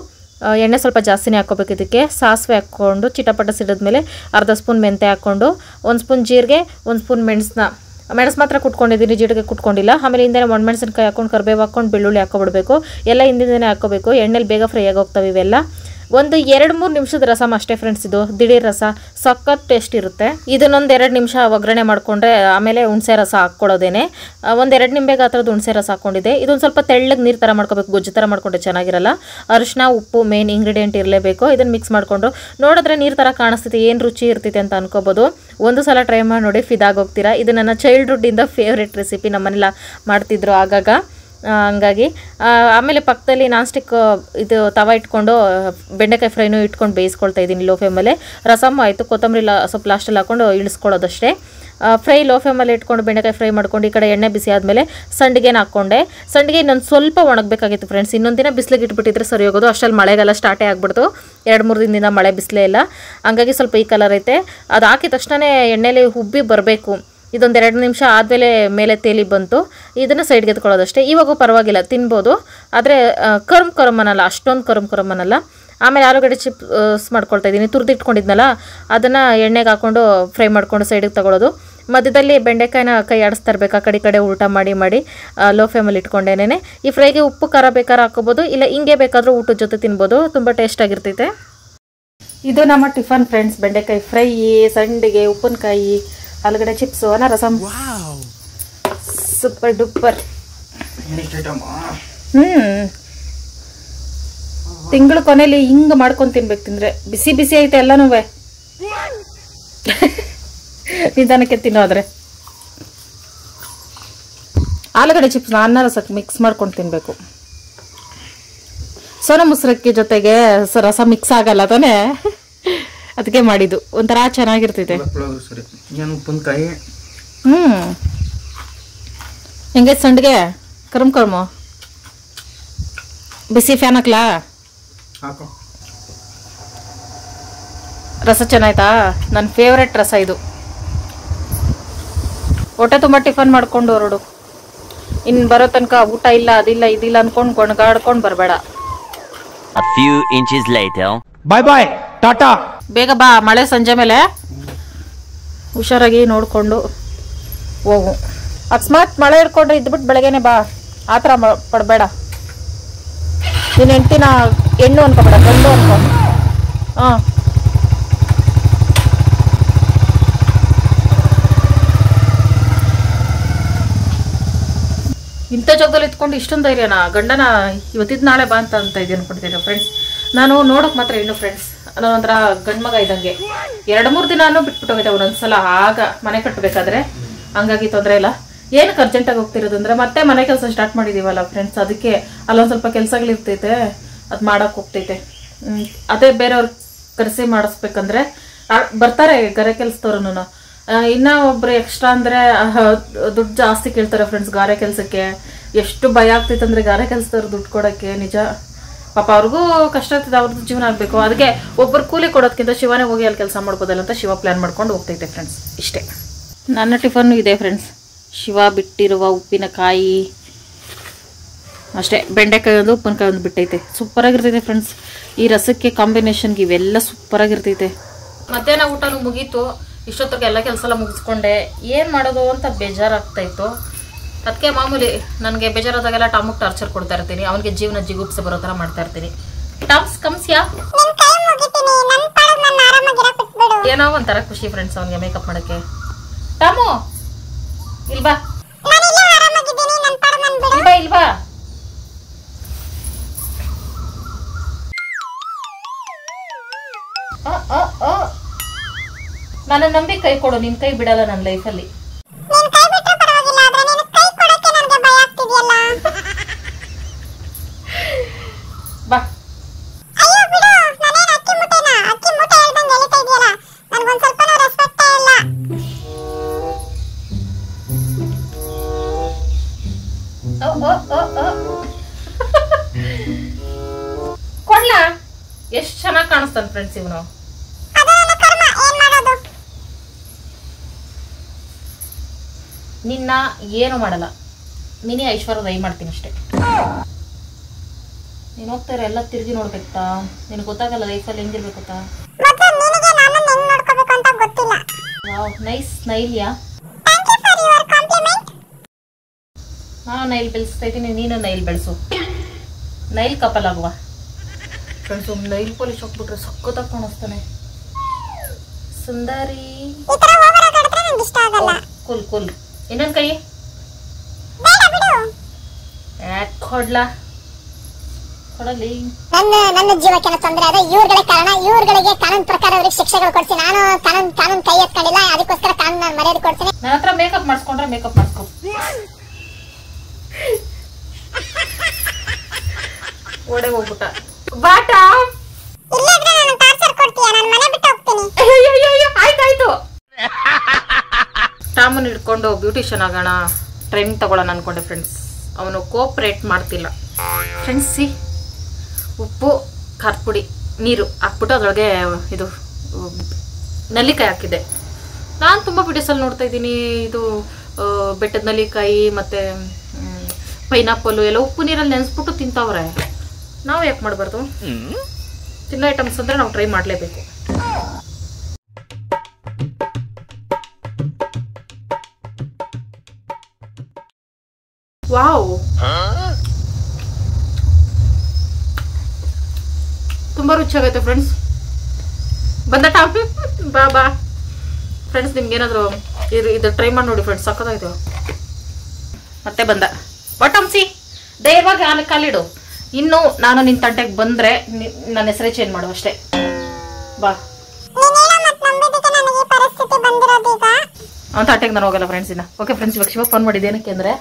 ಎಣ್ಣೆ ಸ್ವಲ್ಪ ಜಾಸ್ತಿನೇ ಹಾಕ್ಕೋಬೇಕು. ಇದಕ್ಕೆ ಸಾಸಿವೆ ಹಾಕ್ಕೊಂಡು ಚಿಟಪಟ ಸಿಡಿದ್ಮೇಲೆ ಅರ್ಧ ಸ್ಪೂನ್ ಮೆಂತೆ ಹಾಕ್ಕೊಂಡು, 1 ಸ್ಪೂನ್ ಜೀರಿಗೆ, 1 ಸ್ಪೂನ್ ಮೆಣಸು ಮಾತ್ರ ಕುಟ್ಕೊಂಡಿದ್ದೀನಿ, ಜೀರಿಗೆ ಕುಟ್ಕೊಂಡಿಲ್ಲ. ಆಮೇಲೆ ಹಿಂದೆ ಒಣಮೆಣಸಿನ್ಕಾಯಿ ಹಾಕ್ಕೊಂಡು, ಕರಿಬೇವು ಹಾಕ್ಕೊಂಡು, ಬೆಳ್ಳುಳ್ಳಿ ಹಾಕ್ಕೊಬಿಡ್ಬೇಕು. ಎಲ್ಲ ಹಿಂದಿಂದನೇ ಹಾಕ್ಕೋಬೇಕು. ಎಣ್ಣೆಲಿ ಬೇಗ ಫ್ರೈ ಆಗೋಗ್ತವೆ ಇವೆಲ್ಲ. ಒಂದು 2-3 ನಿಮಿಷದ ರಸಮ್ ಅಷ್ಟೇ ಫ್ರೆಂಡ್ಸ್. ಇದು ದಿಢೀರ್ ರಸ, ಸಖತ್ ಟೇಸ್ಟ್ ಇರುತ್ತೆ. ಇದನ್ನೊಂದು 2 ನಿಮಿಷ ಒಗ್ಗರಣೆ ಮಾಡಿಕೊಂಡ್ರೆ ಆಮೇಲೆ ಹುಣಸೆ ರಸ ಹಾಕ್ಕೊಳ್ಳೋದೇನೆ. 1-2 ನಿಂಬೆಗೆ ಆ ಥರದ್ದು ಹುಣಸೆ ರಸ ಹಾಕ್ಕೊಂಡಿದ್ದೆ. ಇದೊಂದು ಸ್ವಲ್ಪ ತೆಳ್ಳಗೆ ನೀರು ಥರ ಮಾಡ್ಕೋಬೇಕು, ಗೊಜ್ಜು ಥರ ಮಾಡ್ಕೊಂಡ್ರೆ ಚೆನ್ನಾಗಿರಲ್ಲ. ಅರಿಶಿನ, ಉಪ್ಪು ಮೇನ್ ಇಂಗ್ರೀಡಿಯೆಂಟ್ ಇರಲೇಬೇಕು. ಇದನ್ನು ಮಿಕ್ಸ್ ಮಾಡಿಕೊಂಡು ನೋಡಿದ್ರೆ ನೀರು ಥರ ಕಾಣಿಸ್ತೈತೆ, ಏನು ರುಚಿ ಇರ್ತೈತೆ ಅಂತ ಅನ್ಕೋಬೋದು. ಒಂದು ಸಲ ಟ್ರೈ ಮಾಡಿ ನೋಡಿ, ಫಿದಾಗೋಗ್ತೀರಾ. ಇದು ನನ್ನ ಚೈಲ್ಡ್ಹುಡ್ಡಿಂದ ಫೇವ್ರೇಟ್ ರೆಸಿಪಿ, ನಮ್ಮನೆಲ್ಲ ಮಾಡ್ತಿದ್ರು ಆಗಾಗ. ಹಂಗಾಗಿ ಆಮೇಲೆ ಪಕ್ಕದಲ್ಲಿ ನಾನ್ ಸ್ಟಿಕ್ ಇದು ತವ ಇಟ್ಕೊಂಡು ಬೆಂಡೆಕಾಯಿ ಫ್ರೈನೂ ಇಟ್ಕೊಂಡು ಬೇಯಿಸ್ಕೊಳ್ತಾ ಇದ್ದೀನಿ ಲೋ ಫ್ಲೇಮಲ್ಲೇ. ರಸಮ್ ಆಯಿತು, ಕೊತ್ತಂಬರಿ ಸ್ವಲ್ಪ ಲಾಸ್ಟಲ್ಲಿ ಹಾಕ್ಕೊಂಡು ಇಳಿಸ್ಕೊಳ್ಳೋದಷ್ಟೇ. ಫ್ರೈ ಲೋ ಫ್ಲೇಮಲ್ಲಿ ಇಟ್ಕೊಂಡು ಬೆಂಡೆಕಾಯಿ ಫ್ರೈ ಮಾಡ್ಕೊಂಡು ಈ ಕಡೆ ಎಣ್ಣೆ ಬಿಸಿ ಆದಮೇಲೆ ಸಂಡಿಗೆನ ಹಾಕ್ಕೊಂಡೆ. ಸಂಡಿಗೆ ಇನ್ನೊಂದು ಸ್ವಲ್ಪ ಒಣಗಬೇಕಾಗಿತ್ತು ಫ್ರೆಂಡ್ಸ್. ಇನ್ನೊಂದು ದಿನ ಬಿಸಿಲಿಗೆ ಇಟ್ಬಿಟ್ಟಿದ್ರೆ ಸರಿ ಹೋಗೋದು. ಅಷ್ಟರಲ್ಲಿ ಮಳೆಗೆಲ್ಲ ಸ್ಟಾರ್ಟೇ ಆಗ್ಬಿಡ್ತು. 2-3 ದಿನದಿಂದ ಮಳೆ ಬಿಸಿಲೇ ಇಲ್ಲ, ಹಂಗಾಗಿ ಸ್ವಲ್ಪ ಈ ಕಲರ್ ಐತೆ. ಅದು ಹಾಕಿದ ತಕ್ಷಣ ಎಣ್ಣೆಲಿ ಉಬ್ಬಿ ಬರಬೇಕು. ಇದೊಂದು 2 ನಿಮಿಷ ಆದಮೇಲೆ ಮೇಲೆ ತೇಲಿ ಬಂತು. ಇದನ್ನು ಸೈಡ್ಗೆ ಎತ್ಕೊಳ್ಳೋದಷ್ಟೇ. ಇವಾಗೂ ಪರವಾಗಿಲ್ಲ, ತಿನ್ಬೋದು. ಆದರೆ ಕರಮ್ ಅನ್ನಲ್ಲ, ಅಷ್ಟೊಂದು ಕರಮ್ ಅನ್ನಲ್ಲ. ಆಮೇಲೆ ಆಲೂಗಡ್ಡೆ ಚಿಪ್ಸ್ ಮಾಡ್ಕೊಳ್ತಾ ಇದ್ದೀನಿ. ತುರಿದಿಟ್ಕೊಂಡಿದ್ನಲ್ಲ ಅದನ್ನು ಎಣ್ಣೆಗೆ ಹಾಕ್ಕೊಂಡು ಫ್ರೈ ಮಾಡ್ಕೊಂಡು ಸೈಡಿಗೆ ತಗೊಳ್ಳೋದು. ಮಧ್ಯದಲ್ಲಿ ಬೆಂಡೆಕಾಯಿನ ಕೈ ಆಡಿಸ್ತಾ ಇರಬೇಕು, ಆ ಕಡೆ ಊಟ ಮಾಡಿ ಲೋ ಫ್ಲೇಮಲ್ಲಿ ಇಟ್ಕೊಂಡೇನೆ. ಈ ಫ್ರೈಗೆ ಉಪ್ಪು ಖಾರ ಬೇಕಾದ್ರೆ ಹಾಕೋಬೋದು, ಇಲ್ಲ ಹಿಂಗೆ ಬೇಕಾದರೂ ಊಟದ ಜೊತೆ ತಿನ್ಬೋದು. ತುಂಬ ಟೇಸ್ಟಾಗಿರ್ತೈತೆ. ಇದು ನಮ್ಮ ಟಿಫನ್ ಫ್ರೆಂಡ್ಸ್. ಬೆಂಡೆಕಾಯಿ ಫ್ರೈ, ಸಂಡಿಗೆ, ಉಪ್ಪಿನಕಾಯಿ, ಆಲೂಗಡ್ಡೆ ಚಿಪ್ಸು, ಅನ್ನ ರಸಮ್. Super duper. ತಿಂಗಳ ಕೊನೆಯಲ್ಲಿ ಹಿಂಗ ಮಾಡ್ಕೊಂಡು ತಿನ್ಬೇಕು. ತಿಂದ್ರೆ ಬಿಸಿ ಬಿಸಿ ಐತೆ ಎಲ್ಲನೂ ನಿಧಾನಕ್ಕೆ ತಿನ್ನೋದ್ರೆ. ಆಲೂಗಡ್ಡೆ ಚಿಪ್ಸ್ ಅನ್ನ ರಸಕ್ಕೆ ಮಿಕ್ಸ್ ಮಾಡ್ಕೊಂಡು ತಿನ್ಬೇಕು. ಸೋನಾ ಮೊಸರಕ್ಕಿ ಜೊತೆಗೆ ರಸ ಮಿಕ್ಸ್ ಆಗಲ್ಲ ತಾನೇ, ಅದಕ್ಕೆ ಮಾಡಿದ್ದು. ಒಂಥರ ಚೆನ್ನಾಗಿರ್ತೈತೆ. ಹೆಂಗೆ ಸಂಡ್ಗೆ ಕರ್ಮ ಬಿಸಿ ಫ್ಯಾನ್ ಹಾಕ್ಲಾ? ರಸ ಚೆನ್ನಾಯ್ತಾ? ನನ್ನ ಫೇವ್ರೆಟ್ ರಸ ಇದು. ಹೊಟ್ಟೆ ತುಂಬ ಟಿಫನ್ ಮಾಡ್ಕೊಂಡು ಹೊರಡು. ಇನ್ನು ಬರೋ ತನಕ ಊಟ ಇಲ್ಲ ಅದಿಲ್ಲ ಇದಿಲ್ಲ ಅನ್ಕೊಂಡು ಗೊಣಗಾಡ್ಕೊಂಡು ಬರಬೇಡ. A few inches later. ಬಾಯ್ ಬಾಯ್ ಟಾಟಾ. ಬೇಗ ಬಾ, ಮಳೆ ಸಂಜೆ ಮೇಲೆ. ಹುಷಾರಾಗಿ ನೋಡಿಕೊಂಡು ಹೋಗು. ಅಕಸ್ಮಾತ್ ಮಳೆ ಹಿಡ್ಕೊಂಡ್ರೆ ಇದ್ಬಿಟ್ಟು ಬೆಳಗ್ಗೆನೆ ಬಾ. ಆ ಥರ ಪಡಬೇಡ. ನೀನು ಹೆಂಡ್ತಿನ ಹೆಣ್ಣು ಅನ್ಕೋಬೇಡ, ಗಂಡು ಅನ್ಕೊ. ಹಾಂ, ಇಂಥ ಜಾಗದಲ್ಲಿ ಇತ್ಕೊಂಡು ಇಷ್ಟೊಂದು ಧೈರ್ಯನಾ? ಗಂಡನ ಇವತ್ತಿದ್ದು ನಾಳೆ ಬಾ ಅಂತ ಇದ್ದೀನಿ ಅನ್ಕೊಳ್ತೀನಿ ಫ್ರೆಂಡ್ಸ್. ನಾನು ನೋಡೋಕೆ ಮಾತ್ರ ಹೆಣ್ಣು ಫ್ರೆಂಡ್ಸ್. ನಾನೊಂಥರ ಗಂಡು ಮಗ ಇದ್ದಂಗೆ. 2-3 ದಿನಾನು ಬಿಟ್ಬಿಟ್ಟೋಗೈತೆ ಒಂದೊಂದ್ಸಲ. ಆಗ ಮನೆ ಕಟ್ಟಬೇಕಾದ್ರೆ ಹಂಗಾಗಿ ತೊಂದರೆ ಇಲ್ಲ. ಏನಕ್ಕೆ ಅರ್ಜೆಂಟಾಗಿ ಹೋಗ್ತಿರೋದಂದ್ರೆ ಮತ್ತೆ ಮನೆ ಕೆಲಸ ಸ್ಟಾರ್ಟ್ ಮಾಡಿದೀವಲ್ಲ ಫ್ರೆಂಡ್ಸ್, ಅದಕ್ಕೆ ಅಲ್ಲೊಂದು ಸ್ವಲ್ಪ ಕೆಲಸಗಳಿರ್ತೈತೆ, ಅದು ಮಾಡೋಕೆ ಹೋಗ್ತೈತೆ. ಅದೇ ಬೇರೆಯವ್ರು ಕರೆಸಿ ಮಾಡಿಸ್ಬೇಕಂದ್ರೆ ಬರ್ತಾರೆ ಗರೆ ಕೆಲಸದವ್ರು. ಇನ್ನ ಒಬ್ರು ಎಕ್ಸ್ಟ್ರಾ ಅಂದ್ರೆ ದುಡ್ಡು ಜಾಸ್ತಿ ಕೇಳ್ತಾರೆ ಫ್ರೆಂಡ್ಸ್. ಗಾರೆ ಕೆಲಸಕ್ಕೆ ಎಷ್ಟು ಭಯ ಆಗ್ತೈತೆ ಅಂದ್ರೆ ಗಾರೆ ಕೆಲಸದವ್ರು ದುಡ್ಡು ಕೊಡೋಕ್ಕೆ. ನಿಜ ಪಾಪ ಅವ್ರಿಗೂ ಕಷ್ಟ ಆಗ್ತದೆ, ಅವ್ರದ್ದು ಜೀವನ ಆಗಬೇಕು. ಅದಕ್ಕೆ ಒಬ್ಬರು ಕೂಲಿ ಕೊಡೋದಕ್ಕಿಂತ ಶಿವನೇ ಹೋಗಿ ಅಲ್ಲಿ ಕೆಲಸ ಮಾಡ್ಬೋದಲ್ಲ ಅಂತ ಶಿವ ಪ್ಲ್ಯಾನ್ ಮಾಡ್ಕೊಂಡು ಹೋಗ್ತೈತೆ ಫ್ರೆಂಡ್ಸ್. ಇಷ್ಟೇ ನನ್ನ ಟಿಫನ್ನು ಇದೆ ಫ್ರೆಂಡ್ಸ್. ಶಿವ ಬಿಟ್ಟಿರುವ ಉಪ್ಪಿನಕಾಯಿ ಅಷ್ಟೇ. ಬೆಂಡೆಕಾಯಿ ಒಂದು ಉಪ್ಪಿನಕಾಯಿ ಒಂದು ಬಿಟ್ಟೈತೆ. ಸೂಪರಾಗಿರ್ತೈತೆ ಫ್ರೆಂಡ್ಸ್. ಈ ರಸಕ್ಕೆ ಕಾಂಬಿನೇಷನ್ಗೆ ಇವೆಲ್ಲ ಸೂಪರಾಗಿರ್ತೈತೆ. ಮಧ್ಯಾಹ್ನ ಊಟನೂ ಮುಗೀತು. ಇಷ್ಟೊತ್ತಿಗೆ ಎಲ್ಲ ಕೆಲಸ ಎಲ್ಲ ಮುಗಿಸ್ಕೊಂಡೆ. ಏನು ಮಾಡೋದು ಅಂತ ಬೇಜಾರಾಗ್ತಾಯಿತ್ತು. ಅದಕ್ಕೆ ಮಾಮೂಲಿ ನನಗೆ ಬೇಜಾರಾದಾಗೆಲ್ಲ ಟಾಮಿಗೆ ಟಾರ್ಚರ್ ಕೊಡ್ತಾ ಇರ್ತೀನಿ. ಅವನಿಗೆ ಜೀವನ ಜಿಗುಪ್ಸೆ ಬರೋ ಥರ ಮಾಡ್ತಾ ಇರ್ತೀನಿ. ಟಾಮ್ಸ್ ಕಮ್ಸ್ಯಾ ಏನೋ ಒಂಥರ ಖುಷಿ ಫ್ರೆಂಡ್ಸ್ ಅವನಿಗೆ ಮೇಕಪ್ ಮಾಡೋಕ್ಕೆ. ಟಾಮು ಇಲ್ವಾ ಇಲ್ವಾ ಇಲ್ವಾ ನನ್ನ ನಂಬಿ ಕೈ ಕೊಡು. ನಿನ್ ಕೈ ಬಿಡಲ್ಲ ನನ್ನ ಲೈಫಲ್ಲಿ. ಬಾ ಕೊಡ್ಲಾ? ಎಷ್ಟು ಚೆನ್ನಾಗಿ ಕಾಣಿಸ್ತಾನೆ ಫ್ರೆಂಡ್ಸ್ ಇವನು. ನಿನ್ನ ಏನು ಮಾಡಲ್ಲ, ಮಿನಿ ಐಶ್ವರ್ಯ ದಯ ಮಾಡ್ತೀನಿ ಅಷ್ಟೇ. ನೀನು ಹೋಗ್ತಾರೆ ಎಲ್ಲ ತಿರುಗಿ ನೋಡ್ಬೇಕಾ? ನಿನಗೆ ಗೊತ್ತಾಗಲ್ಲ ಲೈಫಲ್ಲಿ ಹೆಂಗಿರ್ಬೇಕಂತ. Wow, nice ನೈಲ್ಯಾ. ನಾನು ನೈಲ್ ಬೆಳೆಸ್ತಾ ಇದ್ದೀನಿ, ನೀನು ನೈಲ್ ಬೆಳೆಸು. ನೈಲ್ ಕಪಲ್ ಆಗುವ ಫ್ರೆಂಡ್ಸ್. ನೈಲ್ ಪಾಲಿಶ್ ಹಾಕ್ಬಿಟ್ರೆ ಸಕ್ಕತ್ತಾಗಿ ಕಾಣಿಸ್ತಾನೆ. ಸುಂದರಿ ಕುಲ್ ಕುಲ್. ಇನ್ನೊಂದು ಕೈ ಕೊಡ್ಲಾ? ಕೊಡಲಿ. ನನ್ನ ಜೀವಕ್ಕೆ ತೊಂದರೆ ಆದ ಇವ್ರಗಳೇ ಕಾರಣ. ಇವ್ರಗಳಿಗೆ ಕಾನೂನು ಪ್ರಕಾರ ಅವ್ರಿಗೆ ಶಿಕ್ಷೆಗಳು ಕೊಡ್ತೀನಿ. ನಾನು ಕಾನೂನು ಕೈ ಎತ್ಕೊಂಡಿಲ್ಲ, ಅದಕ್ಕೋಸ್ಕರ ಕಾನೂನು ನಾನು ಮರ್ಯಾದೆ ಕೊಡ್ತೀನಿ. ನನ್ನ ಹತ್ರ ಮೇಕಪ್ ಮಾಡಿಸ್ಕೊಂಡ್ರೆ ಮೇಕಪ್ ಮಾಡಿಸ್ಕೊ. ಓಡೆ ಹೋಗ್ಬಿಟ್ಟ. ಬಾಟಾ ಇಲ್ಲದ್ರೆ ನಾನು ಟಾರ್ಚರ್ ಕೊಡ್ತೀಯ, ನಾನು ಮನೆ ಬಿಟ್ಟು ಹೋಗ್ತೀನಿ. ಆಯ್ತಾಯ್ತು. ಟಾಮನ್ ಹಿಡ್ಕೊಂಡು ಬ್ಯೂಟಿಷಿಯನ್ ಆಗೋಣ, ಟ್ರೈನಿಂಗ್ ತಗೊಳ್ಳೋಣ ಅನ್ಕೊಂಡೆ ಫ್ರೆಂಡ್ಸ್. ಅವನು ಕೋಆಪರೇಟ್ ಮಾಡ್ತಿಲ್ಲ ಫ್ರೆಂಡ್ಸ್. ಉಪ್ಪು, ಖಾರದ ಪುಡಿ, ನೀರು ಹಾಕ್ಬಿಟ್ಟು ಅದರೊಳಗೆ ಇದು ನಲ್ಲಿಕಾಯಿ ಹಾಕಿದ್ದೆ. ನಾನು ತುಂಬ ವಿಡಿಯೋಸಲ್ಲಿ ನೋಡ್ತಾ ಇದ್ದೀನಿ. ಇದು ಬೆಟ್ಟದ ನಲ್ಲಿಕಾಯಿ ಮತ್ತು ಪೈನಾಪಲ್ಲು ಎಲ್ಲ ಉಪ್ಪು ನೀರಲ್ಲಿ ನೆನೆಸ್ಬಿಟ್ಟು ತಿಂತಾವ್ರೆ. ನಾವು ಯಾಕೆ ಮಾಡಬಾರ್ದು? ತಿನ್ನೋ ಐಟಮ್ಸ್ ಅಂದರೆ ನಾವು ಟ್ರೈ ಮಾಡಲೇಬೇಕು. ವಾವ್, ತುಂಬ ರುಚಿಯಾಗೈತೆ ಫ್ರೆಂಡ್ಸ್. ಬಂದ ಟಾಪ್ ಬಾ ಬಾ ಫ್ರೆಂಡ್ಸ್. ನಿಮ್ಗೆ ಏನಾದರೂ ಇದು ಟ್ರೈ ಮಾಡಿ ನೋಡಿ ಫ್ರೆಂಡ್ಸ್, ಸಕ್ಕತ್ತಾಯ್ತು. ಮತ್ತೆ ಬಂದ. ಬಟಮ್ಸಿ ದಯವಾಗಿ ಆಲೆ ಕಾಲಿಡು. ಇನ್ನು ನಾನು ನಿನ್ನ ತಂಟೆಗೆ ಬಂದರೆ ನನ್ನ ಹೆಸರೇ ಚೇಂಜ್ ಮಾಡು ಅಷ್ಟೇ. ಬಾ ಅವನ ತಂಟೆಗೆ ನಾನು ಹೋಗಲ್ಲ ಫ್ರೆಂಡ್ಸ್ ಇನ್ನು. ಓಕೆ ಫ್ರೆಂಡ್ಸ್, ಇವಾಗ ಶಿವ ಫೋನ್ ಮಾಡಿದ್ದೆ. ಏನಕ್ಕೆ ಅಂದರೆ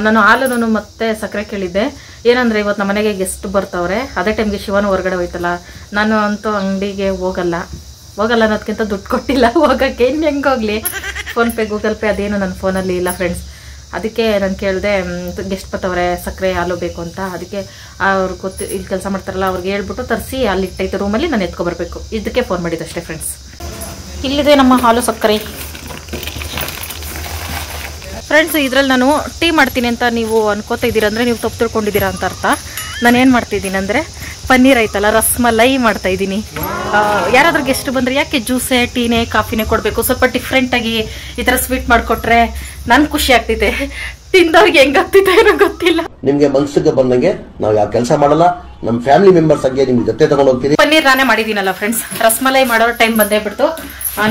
ನಾನು ಹಾಲು ಮತ್ತೆ ಸಕ್ಕರೆ ಕೇಳಿದ್ದೆ. ಏನಂದರೆ ಇವತ್ತು ನಮ್ಮ ಮನೆಗೆ ಗೆಸ್ಟ್ ಬರ್ತವ್ರೆ. ಅದೇ ಟೈಮ್ಗೆ ಶಿವನು ಹೊರಗಡೆ ಹೋಯ್ತಲ್ಲ. ನಾನು ಅಂತೂ ಅಂಗಡಿಗೆ ಹೋಗಲ್ಲ ಅನ್ನೋದಕ್ಕಿಂತ ದುಡ್ಡು ಕೊಟ್ಟಿಲ್ಲ ಹೋಗೋಕ್ಕೆ. ಇನ್ನು ಹೆಂಗೆ ಹೋಗಲಿ, ಫೋನ್ಪೇ ಗೂಗಲ್ ಪೇ ಅದೇನು ನನ್ನ ಫೋನಲ್ಲಿ ಇಲ್ಲ ಫ್ರೆಂಡ್ಸ್. ಅದಕ್ಕೆ ನಾನು ಕೇಳಿದೆ, ಗೆಸ್ಟ್ ಬರ್ತವ್ರೆ ಸಕ್ಕರೆ ಹಾಲು ಬೇಕು ಅಂತ. ಅದಕ್ಕೆ ಅವ್ರು ಇಲ್ಲಿ ಕೆಲಸ ಮಾಡ್ತಾರಲ್ಲ ಅವ್ರಿಗೆ ಹೇಳ್ಬಿಟ್ಟು ತರಿಸಿ ಅಲ್ಲಿ ಇಟ್ಟೈತೆ ರೂಮಲ್ಲಿ, ನಾನು ಎತ್ಕೊಬರ್ಬೇಕು. ಇದಕ್ಕೆ ಫೋನ್ ಮಾಡಿದ್ದು ಅಷ್ಟೇ ಫ್ರೆಂಡ್ಸ್. ಇಲ್ಲಿದೆ ನಮ್ಮ ಹಾಲು ಸಕ್ಕರೆ ಫ್ರೆಂಡ್ಸ್. ಇದರಲ್ಲಿ ನಾನು ಟೀ ಮಾಡ್ತೀನಿ ಅಂತ ನೀವು ಅನ್ಕೋತಾ ಇದ್ದೀರಾ ಅಂದರೆ ನೀವು ತಪ್ಪು ತಿಳ್ಕೊಂಡಿದ್ದೀರಾ ಅಂತ ಅರ್ಥ. ನಾನು ಏನು ಮಾಡ್ತಿದ್ದೀನಿ ಅಂದರೆ ಪನ್ನೀರ್ ಐತಲ್ಲ, ರಸ್ಮಲೈ ಮಾಡ್ತಾಯಿದ್ದೀನಿ. ಯಾರಾದ್ರೂ ಗೆಸ್ಟ್ ಬಂದರೆ ಯಾಕೆ ಜ್ಯೂಸೇ ಟೀನೇ ಕಾಫಿನೇ ಕೊಡಬೇಕು, ಸ್ವಲ್ಪ ಡಿಫ್ರೆಂಟಾಗಿ ಈ ಥರ ಸ್ವೀಟ್ ಮಾಡಿಕೊಟ್ರೆ ನನ್ಗೆ ಖುಷಿ ಆಗ್ತೈತೆ. ತಿಂದವ್ರಿಗೆ ಹೆಂಗಾಗ್ತೈತೆ ಏನೋ ಗೊತ್ತಿಲ್ಲ. ನಿಮ್ಗೆ ಮನ್ಸಿಗೆ ಬಂದಂಗೆ ನಾವು ಯಾವ ಕೆಲಸ ಮಾಡಲ್ಲ. ನಮ್ಮ ಫ್ಯಾಮಿಲಿ ಮೆಂಬರ್ಸ್ ಆಗಿ ನಿಮ್ಗೆ ಜೊತೆ ತಗೊಂಡು ಹೋಗ್ತೀರಿ. ಪನ್ನೀರ್ ನಾನೇ ಮಾಡಿದ್ದೀನಲ್ಲ ಫ್ರೆಂಡ್ಸ್. ರಸ್ಮಲೈ ಮಾಡೋ ಟೈಮ್ ಬಂದೇ ಬಿಡ್ತು.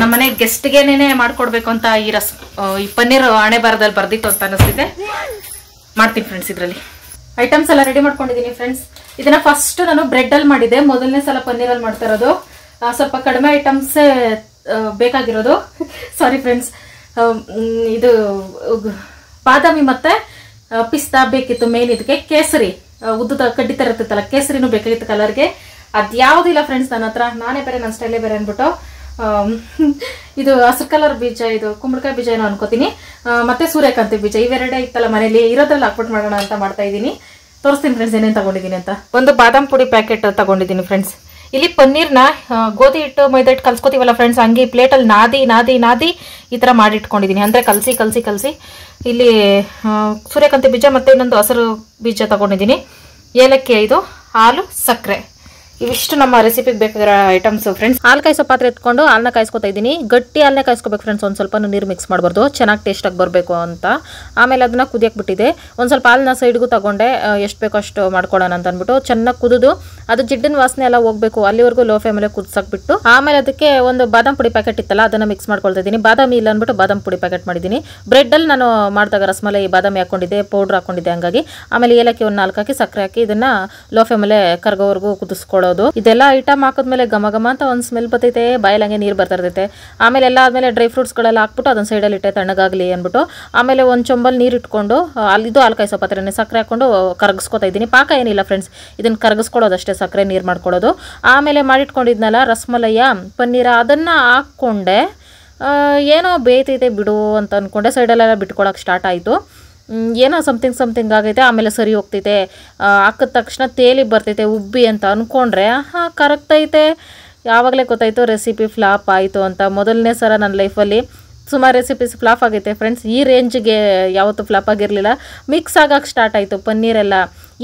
ನಮ್ಮ ಮನೆ ಗೆಸ್ಟ್ಗೇನೇ ಮಾಡ್ಕೊಡ್ಬೇಕು ಅಂತ ಈ ಪನ್ನೀರ್ ಹಣೆ ಬಾರದಲ್ಲಿ ಬರ್ದಿತ್ತು ಅಂತ ಅನಿಸ್ತಿದೆ. ಮಾಡ್ತೀನಿ ಫ್ರೆಂಡ್ಸ್. ಇದರಲ್ಲಿ ಐಟಮ್ಸ್ ಎಲ್ಲ ರೆಡಿ ಮಾಡ್ಕೊಂಡಿದ್ದೀನಿ ಫ್ರೆಂಡ್ಸ್. ಇದನ್ನ ಫಸ್ಟ್ ನಾನು ಬ್ರೆಡ್ ಅಲ್ಲಿ ಮಾಡಿದ್ದೆ, ಮೊದಲನೇ ಸಲ ಪನ್ನೀರಲ್ಲಿ ಮಾಡ್ತಾ ಇರೋದು. ಸ್ವಲ್ಪ ಕಡಿಮೆ ಐಟಮ್ಸೇ ಬೇಕಾಗಿರೋದು. Sorry friends. ಇದು ಬಾದಾಮಿ ಮತ್ತೆ ಪಿಸ್ತಾ ಬೇಕಿತ್ತು ಮೇನ್. ಇದಕ್ಕೆ ಕೇಸರಿ ಉದ್ದದ ಕಡ್ಡಿ ತರ ಇರ್ತೈತಲ್ಲ, ಕೇಸರಿನೂ ಬೇಕಾಗಿತ್ತು ಕಲರ್ಗೆ. ಅದ್ಯಾವುದಿಲ್ಲ ಫ್ರೆಂಡ್ಸ್ ನನ್ನ ಹತ್ರ. ನಾನೇ ಬೇರೆ, ನನ್ನ ಸ್ಟೈಲೇ ಬೇರೆ ಅಂದ್ಬಿಟ್ಟು ಇದು ಹಸಿರು ಕಲರ್ ಬೀಜ, ಇದು ಕುಂಬಳಕಾಯಿ ಬೀಜ ಏನೋ ಅನ್ಕೋತೀನಿ, ಮತ್ತೆ ಸೂರ್ಯಕಾಂತಿ ಬೀಜ, ಇವೆರಡೇ ಇತ್ತಲ್ಲ ಮನೇಲಿ, ಇರೋದ್ರಲ್ಲಿ ಹಾಕ್ಬಿಟ್ಟು ಮಾಡೋಣ ಅಂತ ಮಾಡ್ತಾ ಇದ್ದೀನಿ. ತೋರಿಸ್ತೀನಿ ಫ್ರೆಂಡ್ಸ್ ಏನೇನು ತಗೊಂಡಿದ್ದೀನಿ ಅಂತ. ಒಂದು ಬಾದಾಮ್ ಪುಡಿ ಪ್ಯಾಕೆಟ್ ತಗೊಂಡಿದ್ದೀನಿ ಫ್ರೆಂಡ್ಸ್. ಇಲ್ಲಿ ಪನ್ನೀರ್ನ ಗೋಧಿ ಹಿಟ್ಟು ಮೈದಾ ಹಿಟ್ಟು ಕಲ್ಸ್ಕೊತೀವಲ್ಲ ಫ್ರೆಂಡ್ಸ್, ಹಂಗೆ ಪ್ಲೇಟಲ್ಲಿ ನಾದಿ ಈ ಥರ ಮಾಡಿಟ್ಕೊಂಡಿದ್ದೀನಿ. ಅಂದರೆ ಕಲಸಿ ಇಲ್ಲಿ ಸೂರ್ಯಕಾಂತಿ ಬೀಜ ಮತ್ತು ಇನ್ನೊಂದು ಹಸಿರು ಬೀಜ ತಗೊಂಡಿದ್ದೀನಿ. ಏಲಕ್ಕಿ 5, ಹಾಲು, ಸಕ್ಕರೆ, ಇವಿಷ್ಟು ನಮ್ಮ ರೆಸಿಪಿಗೆ ಬೇಕಾಗಿರೋ ಐಟಮ್ಸ್ ಫ್ರೆಂಡ್ಸ್. ಹಾಲು ಕಾಯಿಸೋ ಪಾತ್ರೆ ಎತ್ಕೊಂಡು ಹಾಲನ್ನ ಕಾಯಿಸ್ಕೊತಾ ಇದ್ದೀನಿ. ಗಟ್ಟಿ ಹಾಲನ್ನ ಕಾಯಿಸ್ಕೋಬೇಕು ಫ್ರೆಂಡ್ಸ್. ಒಂದು ಸ್ವಲ್ಪ ನೀರು ಮಿಕ್ಸ್ ಮಾಡಬಾರ್ದು, ಚೆನ್ನಾಗಿ ಟೇಸ್ಟಾಗಿ ಬರಬೇಕು ಅಂತ. ಆಮೇಲೆ ಅದನ್ನ ಕುದಿಯಕ್ಕೆ ಬಿಟ್ಟಿದೆ. ಒಂದು ಸ್ವಲ್ಪ ಹಾಲನ್ನ ಸೈಡ್ಗೂ ತಗೊಂಡೆ, ಎಷ್ಟು ಬೇಕೋ ಅಷ್ಟು ಮಾಡ್ಕೊಳ್ಳೋಣ ಅಂತ ಅಂದ್ಬಿಟ್ಟು ಚೆನ್ನಾಗಿ ಕುದಿದು ಅದು ಜಿಡ್ಡಿನ ವಾಸನೆ ಎಲ್ಲ ಹೋಗಬೇಕು ಅಲ್ಲಿವರೆಗೂ ಲೋ ಫ್ಲೇಮಲ್ಲಿ ಕುದಿಸಾಕ್ಬಿಟ್ಟು ಆಮೇಲೆ ಅದಕ್ಕೆ ಒಂದು ಬಾದಾಮ್ ಪುಡಿ ಪ್ಯಾಕೆಟ್ ಇತ್ತಲ್ಲ ಅದನ್ನು ಮಿಕ್ಸ್ ಮಾಡ್ಕೊಳ್ತಾ ಇದ್ದೀನಿ. ಬಾದಾಮಿ ಇಲ್ಲ ಅಂದ್ಬಿಟ್ಟು ಬಾದಾಮ್ ಪುಡಿ ಪ್ಯಾಕೆಟ್ ಮಾಡಿದ್ದೀನಿ. ಬ್ರೆಡ್ಡಲ್ಲಿ ನಾನು ಮಾಡಿದಾಗ ರಸ್ಮಲೈ ಬಾದಾಮಿ ಹಾಕೊಂಡಿದ್ದೆ, ಪೌಡ್ರ್ ಹಾಕೊಂಡಿದ್ದೆ, ಹಂಗಾಗಿ. ಆಮೇಲೆ ಏಲಕ್ಕಿ ಒಂದು 4 ಹಾಕಿ ಸಕ್ಕರೆ ಹಾಕಿ ಇದನ್ನ ಲೋ ಫ್ಲೇಮಲ್ಲೇ ಕರ್ಗೋವರೆಗೂ ಕುದಿಸ್ಕೊಳ್ಳೋದು. ಇದೆಲ್ಲ ಐಟಮ್ ಹಾಕಿದ್ಮೇಲೆ ಘಮ ಅಂತ ಒಂದು ಸ್ಮೆಲ್ ಬರ್ತೈತೆ, ಬಾಯಲ್ಲಂಗೆ ನೀರು ಬರ್ತಾ ಇರ್ತೈತೆ. ಆಮೇಲೆ ಎಲ್ಲ ಆದಮೇಲೆ ಡ್ರೈ ಫ್ರೂಟ್ಸ್ಗಳೆಲ್ಲ ಹಾಕ್ಬಿಟ್ಟು ಅದನ್ನ ಸೈಡಲ್ಲಿ ಇಟ್ಟೆ ತಣ್ಣಗಾಗಲಿ ಅಂದ್ಬಿಟ್ಟು. ಆಮೇಲೆ ಒಂದು ಚೊಂಬಲ್ಲಿ ನೀರು ಇಟ್ಕೊಂಡು ಇದು ಹಾಲು ಕಾಯಿಸೋ ಪಾತ್ರೆನೇ ಸಕ್ಕರೆ ಹಾಕ್ಕೊಂಡು ಕರಗಿಸ್ಕೊತಾ ಇದ್ದೀನಿ. ಪಾಕ ಏನಿಲ್ಲ ಫ್ರೆಂಡ್ಸ್, ಇದನ್ನು ಕರಗಿಸ್ಕೊಳ್ಳೋದು ಅಷ್ಟೇ, ಸಕ್ಕರೆ ನೀರು ಮಾಡ್ಕೊಳ್ಳೋದು. ಆಮೇಲೆ ಮಾಡಿಟ್ಕೊಂಡಿದ್ನಲ್ಲ ರಸ್ಮಲೈಯ ಪನ್ನೀರ, ಅದನ್ನು ಹಾಕ್ಕೊಂಡೆ. ಏನೋ ಬೇಯ್ತೈತೆ ಬಿಡು ಅಂತ ಅಂದ್ಕೊಂಡೆ, ಸೈಡಲ್ಲೆಲ್ಲ ಬಿಟ್ಕೊಳಕ್ಕೆ ಸ್ಟಾರ್ಟ್ ಆಯಿತು. ಏನೋ ಸಮಥಿಂಗ್ ಆಗೈತೆ. ಆಮೇಲೆ ಸರಿ ಹೋಗ್ತೈತೆ, ಹಾಕಿದ ತಕ್ಷಣ ತೇಲಿ ಬರ್ತೈತೆ ಉಬ್ಬಿ ಅಂತ ಅಂದ್ಕೊಂಡ್ರೆ ಕರಗ್ತೈತೆ. ಯಾವಾಗಲೇ ಗೊತ್ತಾಯಿತು ರೆಸಿಪಿ ಫ್ಲಾಪ್ ಆಯಿತು ಅಂತ. ಮೊದಲನೇ ಸಲ ನನ್ನ ಲೈಫಲ್ಲಿ ಸುಮಾರು ರೆಸಿಪೀಸ್ ಫ್ಲಾಪ್ ಆಗೈತೆ ಫ್ರೆಂಡ್ಸ್. ಈ ರೇಂಜ್ಗೆ ಯಾವತ್ತೂ ಫ್ಲಾಪ್ ಆಗಿರಲಿಲ್ಲ. ಮಿಕ್ಸ್ ಆಗಕ್ಕೆ ಸ್ಟಾರ್ಟ್ ಆಯಿತು ಪನ್ನೀರೆಲ್ಲ.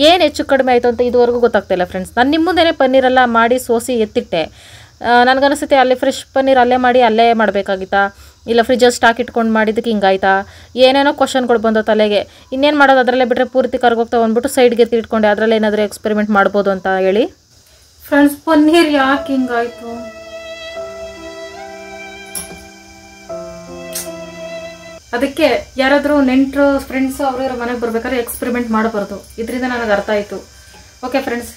ಏನು ಹೆಚ್ಚು ಕಡಿಮೆ ಆಯಿತು ಅಂತ ಇದುವರೆಗೂ ಗೊತ್ತಾಗ್ತಾಯಿಲ್ಲ ಫ್ರೆಂಡ್ಸ್. ನಾನು ನಿಮ್ಮ ಮುಂದೆನೇ ಪನ್ನೀರೆಲ್ಲ ಮಾಡಿ ಸೋಸಿ ಎತ್ತಿಟ್ಟೆ. ನನಗನ್ನಿಸುತ್ತೆ ಅಲ್ಲಿ ಫ್ರೆಶ್ ಪನ್ನೀರ್ ಅಲ್ಲೇ ಮಾಡಿ ಅಲ್ಲೇ ಮಾಡಬೇಕಾಗಿತ್ತಾ, ಇಲ್ಲ ಫ್ರಿಜ್ಜಲ್ಲಿ ಸ್ಟಾಕ್ ಇಟ್ಕೊಂಡು ಮಾಡಿದ್ದಕ್ಕೆ ಹಿಂಗಾಯ್ತಾ, ಏನೇನೋ ಕ್ವಶನ್ಗಳು ಬಂದೋ ತಲೆಗೆ. ಇನ್ನೇನು ಮಾಡೋದು, ಅದರಲ್ಲೇ ಬಿಟ್ಟರೆ ಪೂರ್ತಿ ಕರ್ಗೋಗ್ತಾವೆ ಅಂದ್ಬಿಟ್ಟು ಸೈಡ್ಗೆ ಎತ್ತಿಟ್ಕೊಂಡೆ. ಅದರಲ್ಲೇ ಏನಾದರೂ ಎಕ್ಸ್ಪೆರಿಮೆಂಟ್ ಮಾಡ್ಬೋದು ಅಂತ ಹೇಳಿ ಫ್ರೆಂಡ್ಸ್. ಪನ್ನೀರ್ ಯಾಕೆ ಹಿಂಗಾಯ್ತು? ಅದಕ್ಕೆ ಯಾರಾದರೂ ನೆಂಟರು ಫ್ರೆಂಡ್ಸು ಅವರು ಮನೆಗೆ ಬರ್ಬೇಕಾದ್ರೆ ಎಕ್ಸ್ಪೆರಿಮೆಂಟ್ ಮಾಡಬಾರ್ದು. ಇದರಿಂದ ನನಗೆ ಅರ್ಥ ಆಯಿತು. ಓಕೆ ಫ್ರೆಂಡ್ಸ್,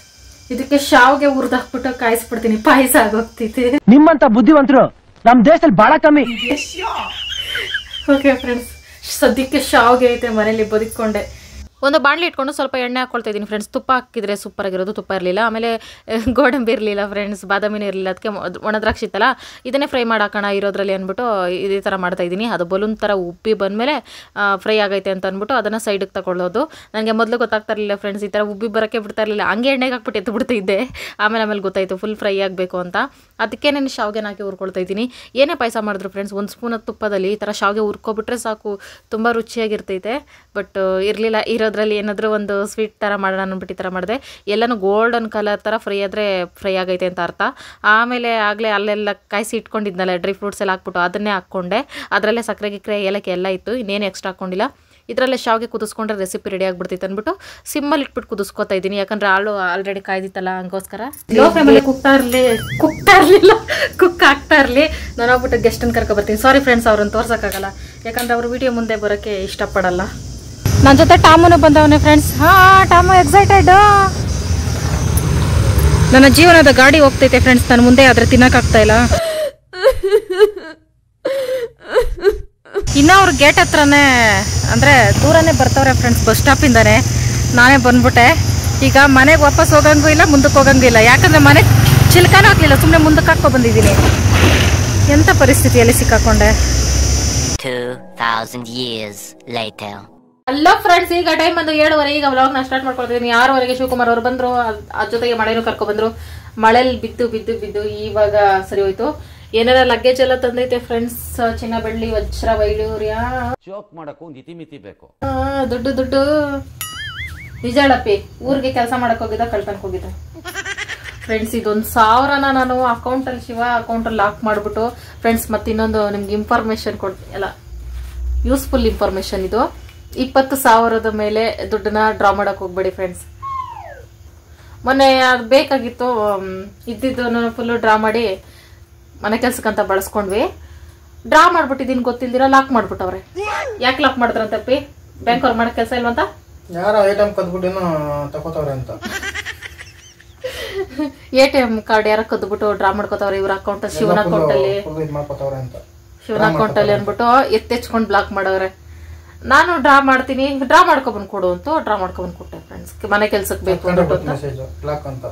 ಇದಕ್ಕೆ ಶಾವ್ಗೆ ಹುರಿದಾಕ್ಬಿಟ್ಟು ಕಾಯಿಸ್ಬಿಡ್ತೀನಿ, ಪಾಯಸ ಆಗೋಗ್ತೈತಿ. ನಿಮ್ಮಂತ ಬುದ್ಧಿವಂತರು ನಮ್ಮ ದೇಶದಲ್ಲಿ ಬಹಳ ಕಮ್ಮಿ. ಓಕೆ ಫ್ರೆಂಡ್ಸ್, ಸದ್ಯಕ್ಕೆ ಶಾವ್ಗೆ ಐತೆ ಮನೇಲಿ ಬದುಕೊಂಡೆ. ಒಂದು ಬಾಣಲಿ ಇಟ್ಕೊಂಡು ಸ್ವಲ್ಪ ಎಣ್ಣೆ ಹಾಕ್ಕೊಳ್ತಾ ಇದ್ದೀನಿ ಫ್ರೆಂಡ್ಸ್. ತುಪ್ಪ ಹಾಕಿದ್ರೆ ಸೂಪರ್ ಆಗಿರೋದು, ತುಪ್ಪ ಇರಲಿಲ್ಲ. ಆಮೇಲೆ ಗೋಡಂಬಿ ಇರಲಿಲ್ಲ ಫ್ರೆಂಡ್ಸ್, ಬಾದಾಮಿನೇ ಇರಲಿಲ್ಲ. ಅದಕ್ಕೆ ಒಣ ದ್ರಾಕ್ಷಿ ಇತ್ತಲ್ಲ, ಇದನ್ನೇ ಫ್ರೈ ಮಾಡಾಕೋಣ ಇರೋದ್ರಲ್ಲಿ ಅಂದ್ಬಿಟ್ಟು ಇದೇ ಥರ ಮಾಡ್ತಾಯಿದ್ದೀನಿ. ಅದು ಬಲೂನ್ ಥರ ಉಬ್ಬಿ ಬಂದಮೇಲೆ ಫ್ರೈ ಆಗೈತೆ ಅಂತ ಅಂದ್ಬಿಟ್ಟು ಅದನ್ನು ಸೈಡಿಗೆ ತಗೊಳ್ಳೋದು. ನನಗೆ ಮೊದಲು ಗೊತ್ತಾಗ್ತಾ ಇರಲಿಲ್ಲ ಫ್ರೆಂಡ್ಸ್, ಈ ಥರ ಉಬ್ಬಿ ಬರೋಕ್ಕೆ ಬಿಡ್ತಾ ಇರಲಿಲ್ಲ. ಹಂಗೆ ಎಣ್ಣೆಗೆ ಹಾಕ್ಬಿಟ್ಟು ಎತ್ತು ಬಿಡ್ತಿದ್ದೆ. ಆಮೇಲೆ ಗೊತ್ತಾಯಿತು ಫುಲ್ ಫ್ರೈ ಆಗಬೇಕು ಅಂತ. ಅದಕ್ಕೆ ನಾನು ಶಾವ್ಗೆನ ಹಾಕಿ ಹುರ್ಕೊಳ್ತಾ ಇದ್ದೀನಿ. ಏನೇ ಪಾಯಸ ಮಾಡಿದ್ರು ಫ್ರೆಂಡ್ಸ್, ಒಂದು ಸ್ಪೂನ್ ತುಪ್ಪದಲ್ಲಿ ಈ ಥರ ಶಾವ್ಗೆ ಹುರ್ಕೊಬಿಟ್ರೆ ಸಾಕು, ತುಂಬ ರುಚಿಯಾಗಿರ್ತೈತೆ. ಬಟ್ ಇರಲಿಲ್ಲ, ಇರೋದ್ರಲ್ಲಿ ಏನಾದರೂ ಒಂದು ಸ್ವೀಟ್ ಥರ ಮಾಡೋಣ ಅಂದ್ಬಿಟ್ಟು ಈ ಥರ ಮಾಡಿದೆ. ಎಲ್ಲನೂ ಗೋಲ್ಡನ್ ಕಲರ್ ಥರ ಫ್ರೈ ಆದರೆ ಫ್ರೈ ಆಗೈತೆ ಅಂತ ಅರ್ಥ. ಆಮೇಲೆ ಆಗಲೇ ಅಲ್ಲೆಲ್ಲ ಕಾಯಿಸಿ ಇಟ್ಕೊಂಡಿದ್ನಲ್ಲ ಡ್ರೈ ಫ್ರೂಟ್ಸ್ ಎಲ್ಲ ಹಾಕ್ಬಿಟ್ಟು ಅದನ್ನೇ ಹಾಕ್ಕೊಂಡೆ. ಅದರಲ್ಲೇ ಸಕ್ಕರೆ ಗಿಕ್ಕರೆ ಏಲಕ್ಕಿ ಎಲ್ಲ ಇತ್ತು, ಇನ್ನೇನು ಎಕ್ಸ್ಟ್ರಾ ಹಾಕ್ಕೊಂಡಿಲ್ಲ. ಇದರಲ್ಲೇ ಶಾವ್ಗೆ ಕುದಿಸ್ಕೊಂಡ್ರೆ ರೆಸಿಪಿ ರೆಡಿ ಆಗಿಬಿಡ್ತೈತೆ ಅಂದ್ಬಿಟ್ಟು ಸಿಮ್ಮಲ್ಲಿ ಇಟ್ಬಿಟ್ಟು ಕುದಿಸ್ಕೊತಾ ಇದ್ದೀನಿ. ಯಾಕಂದರೆ ಹಾಳು ಆಲ್ರೆಡಿ ಕಾಯ್ದಿತ್ತಲ್ಲ, ಹಂಗೋಸ್ಕರ. ಲೋ ಫ್ಲೇಮಲ್ಲಿ ಕುಕ್ ಆಗ್ತಾ ಇರಲಿ. ನಾನು ಹೋಗ್ಬಿಟ್ಟು ಗೆಸ್ಟನ್ನು ಕರ್ಕೊಬರ್ತೀನಿ. ಸಾರಿ ಫ್ರೆಂಡ್ಸ್, ಅವ್ರನ್ನ ತೋರ್ಸೋಕ್ಕಾಗಲ್ಲ, ಯಾಕಂದರೆ ಅವರು ವಿಡಿಯೋ ಮುಂದೆ ಬರೋಕ್ಕೆ ಇಷ್ಟಪಡಲ್ಲ. ನನ್ನ ಜೊತೆ ಟಾಮುನು ಬಂದವನೇ ಫ್ರೆಂಡ್ಸ್. Tom excited. ನನ್ನ ಜೀವನದ ಗಾಡಿ ಹೋಗ್ತೈತೆ ಫ್ರೆಂಡ್ಸ್, ನಾನು ಮುಂದೆ ಆದ್ರೆ ತಿನ್ನಕ್ಕಾಗ್ತಾ ಇಲ್ಲ. ಇನ್ನ ಅವ್ರ ಗೇಟ್ ಹತ್ರನೇ ಅಂದ್ರೆ ದೂರನೇ ಬರ್ತವ್ರೆ ಫ್ರೆಂಡ್ಸ್, ಬಸ್ ಸ್ಟಾಪ್ ಇಂದಾನೆ. ನಾನೇ ಬಂದ್ಬಿಟ್ಟೆ. ಈಗ ಮನೆಗೆ ವಾಪಸ್ ಹೋಗಂಗೂ ಇಲ್ಲ, ಮುಂದಕ್ಕೆ ಹೋಗಂಗೂ ಇಲ್ಲ. ಯಾಕಂದ್ರೆ ಮನೆ ಚಿಲ್ಕಾನ ಹಾಕ್ಲಿಲ್ಲ, ಸುಮ್ಮನೆ ಮುಂದಕ್ಕೆ ಹಾಕೋ ಬಂದಿದ್ದೀನಿ. ಎಂತ ಪರಿಸ್ಥಿತಿಯಲ್ಲಿ ಸಿಕ್ಕಾಕೊಂಡೆ. 2000 years later. ಅಲ್ಲ ಫ್ರೆಂಡ್ಸ್, ಈಗ ಟೈಮ್ ಬಂದು 7:30. ಈಗ ವ್ಲಾಗ್ ನ ಸ್ಟಾರ್ಟ್ ಮಾಡ್ಕೊಳ್ತೀನಿ. 6:00 ಶಿವಕುಮಾರ್ ಅವರು ಬಂದ್ರು, ಅದ್ರ ಜೊತೆಗೆ ಮಳೆನೂ ಕರ್ಕೊ ಬಂದ್ರು. ಮಳೆಯಲ್ಲಿ ಬಿದ್ದು ಬಿದ್ದು ಬಿದ್ದು ಇವಾಗ ಸರಿ ಹೋಯ್ತು. ಏನಾರ ಲಗೇಜ್ ಎಲ್ಲ ತಂದೈತೆ ಫ್ರೆಂಡ್ಸ್, ಚಿನ್ನ ಬೆಳ್ಳಿ ವಜ್ರ ವೈಡೂರ್ಯ. ಜೋಕ್ ಮಾಡಕ್ಕೂ ಮಿತಿ ಮಿತಿ ಬೇಕು. ದುಡ್ಡು ದುಡ್ಡು ನಿಜ ಹೇಳಪ್ಪಿ. ಊರಿಗೆ ಕೆಲಸ ಮಾಡಕ್ ಹೋಗಿದ್ದ, ಕಳ್ತನಕ್ ಹೋಗಿದ್ದ ಫ್ರೆಂಡ್ಸ್. ಇದೊಂದು 1000ನ ನಾನು ಅಕೌಂಟ್ ಅಲ್ಲಿ ಶಿವ ಅಕೌಂಟ್ ಅಲ್ಲಿ ಲಾಕ್ ಮಾಡ್ಬಿಟ್ಟು ಫ್ರೆಂಡ್ಸ್. ಮತ್ತೆ ಇನ್ನೊಂದು ನಿಮ್ಗೆ ಇನ್ಫಾರ್ಮೇಶನ್ ಎಲ್ಲ ಯೂಸ್ಫುಲ್ ಇನ್ಫಾರ್ಮೇಶನ್ ಇದು. 20,000ದ ಮೇಲೆ ದುಡ್ಡನ್ನ ಡ್ರಾ ಮಾಡಕ್ ಹೋಗ್ಬೇಡಿ ಫ್ರೆಂಡ್ಸ್. ಮೊನ್ನೆ ಅದು ಬೇಕಾಗಿತ್ತು, ಇದ್ದಿದ್ದು ಫುಲ್ ಡ್ರಾ ಮಾಡಿ ಮನೆ ಕೆಲ್ಸಕ್ಕಂತ ಬಳಸ್ಕೊಂಡ್ವಿ. ಡ್ರಾ ಮಾಡ್ಬಿಟ್ಟಿದೀನಿ ಗೊತ್ತಿಲ್ದಿರ ಲಾಕ್ ಮಾಡ್ಬಿಟ್ಟವ್ರೆ. ಯಾಕೆ ಲಾಕ್ ಮಾಡಿದ್ರಂತಪ್ಪಿ? ಬ್ಯಾಂಕ್ ಅವ್ರು ಮಾಡೋ ಕೆಲಸ ಇಲ್ವಂತ? ಯಾರ ಎಟಿಎಂ ಕದ್ಬಿಟ್ಟು ತಗೋತಾವ್ರೆ ಅಂತ. ಎಟಿಎಂ ಕಾರ್ಡ್ ಯಾರ ಕದ್ಬಿಟ್ಟು ಡ್ರಾ ಮಾಡ್ಕೋತಾವ್ರೆ ಇವ್ರ ಅಕೌಂಟ್, ಶಿವನ ಅಕೌಂಟ್ ಅಲ್ಲಿ. ಶಿವನ ಅಕೌಂಟ್ ಅಲ್ಲಿ ಅನ್ಬಿಟ್ಟು ಎತ್ತೆಚ್ಕೊಂಡ್ ಬ್ಲಾಕ್ ಮಾಡವ್ರೆ. ನಾನು ಡ್ರಾ ಮಾಡ್ತೀನಿ, ಡ್ರಾ ಮಾಡ್ಕೊಬಂದ್ ಕೊಡು ಅಂತ ಡ್ರಾ ಮಾಡ್ಕೊಬಂದ್ ಕೊಟ್ಟೆ ಫ್ರೆಂಡ್ಸ್. ಮನೆ ಕೆಲ್ಸಕ್ ಬೇಕು ಅಂತ.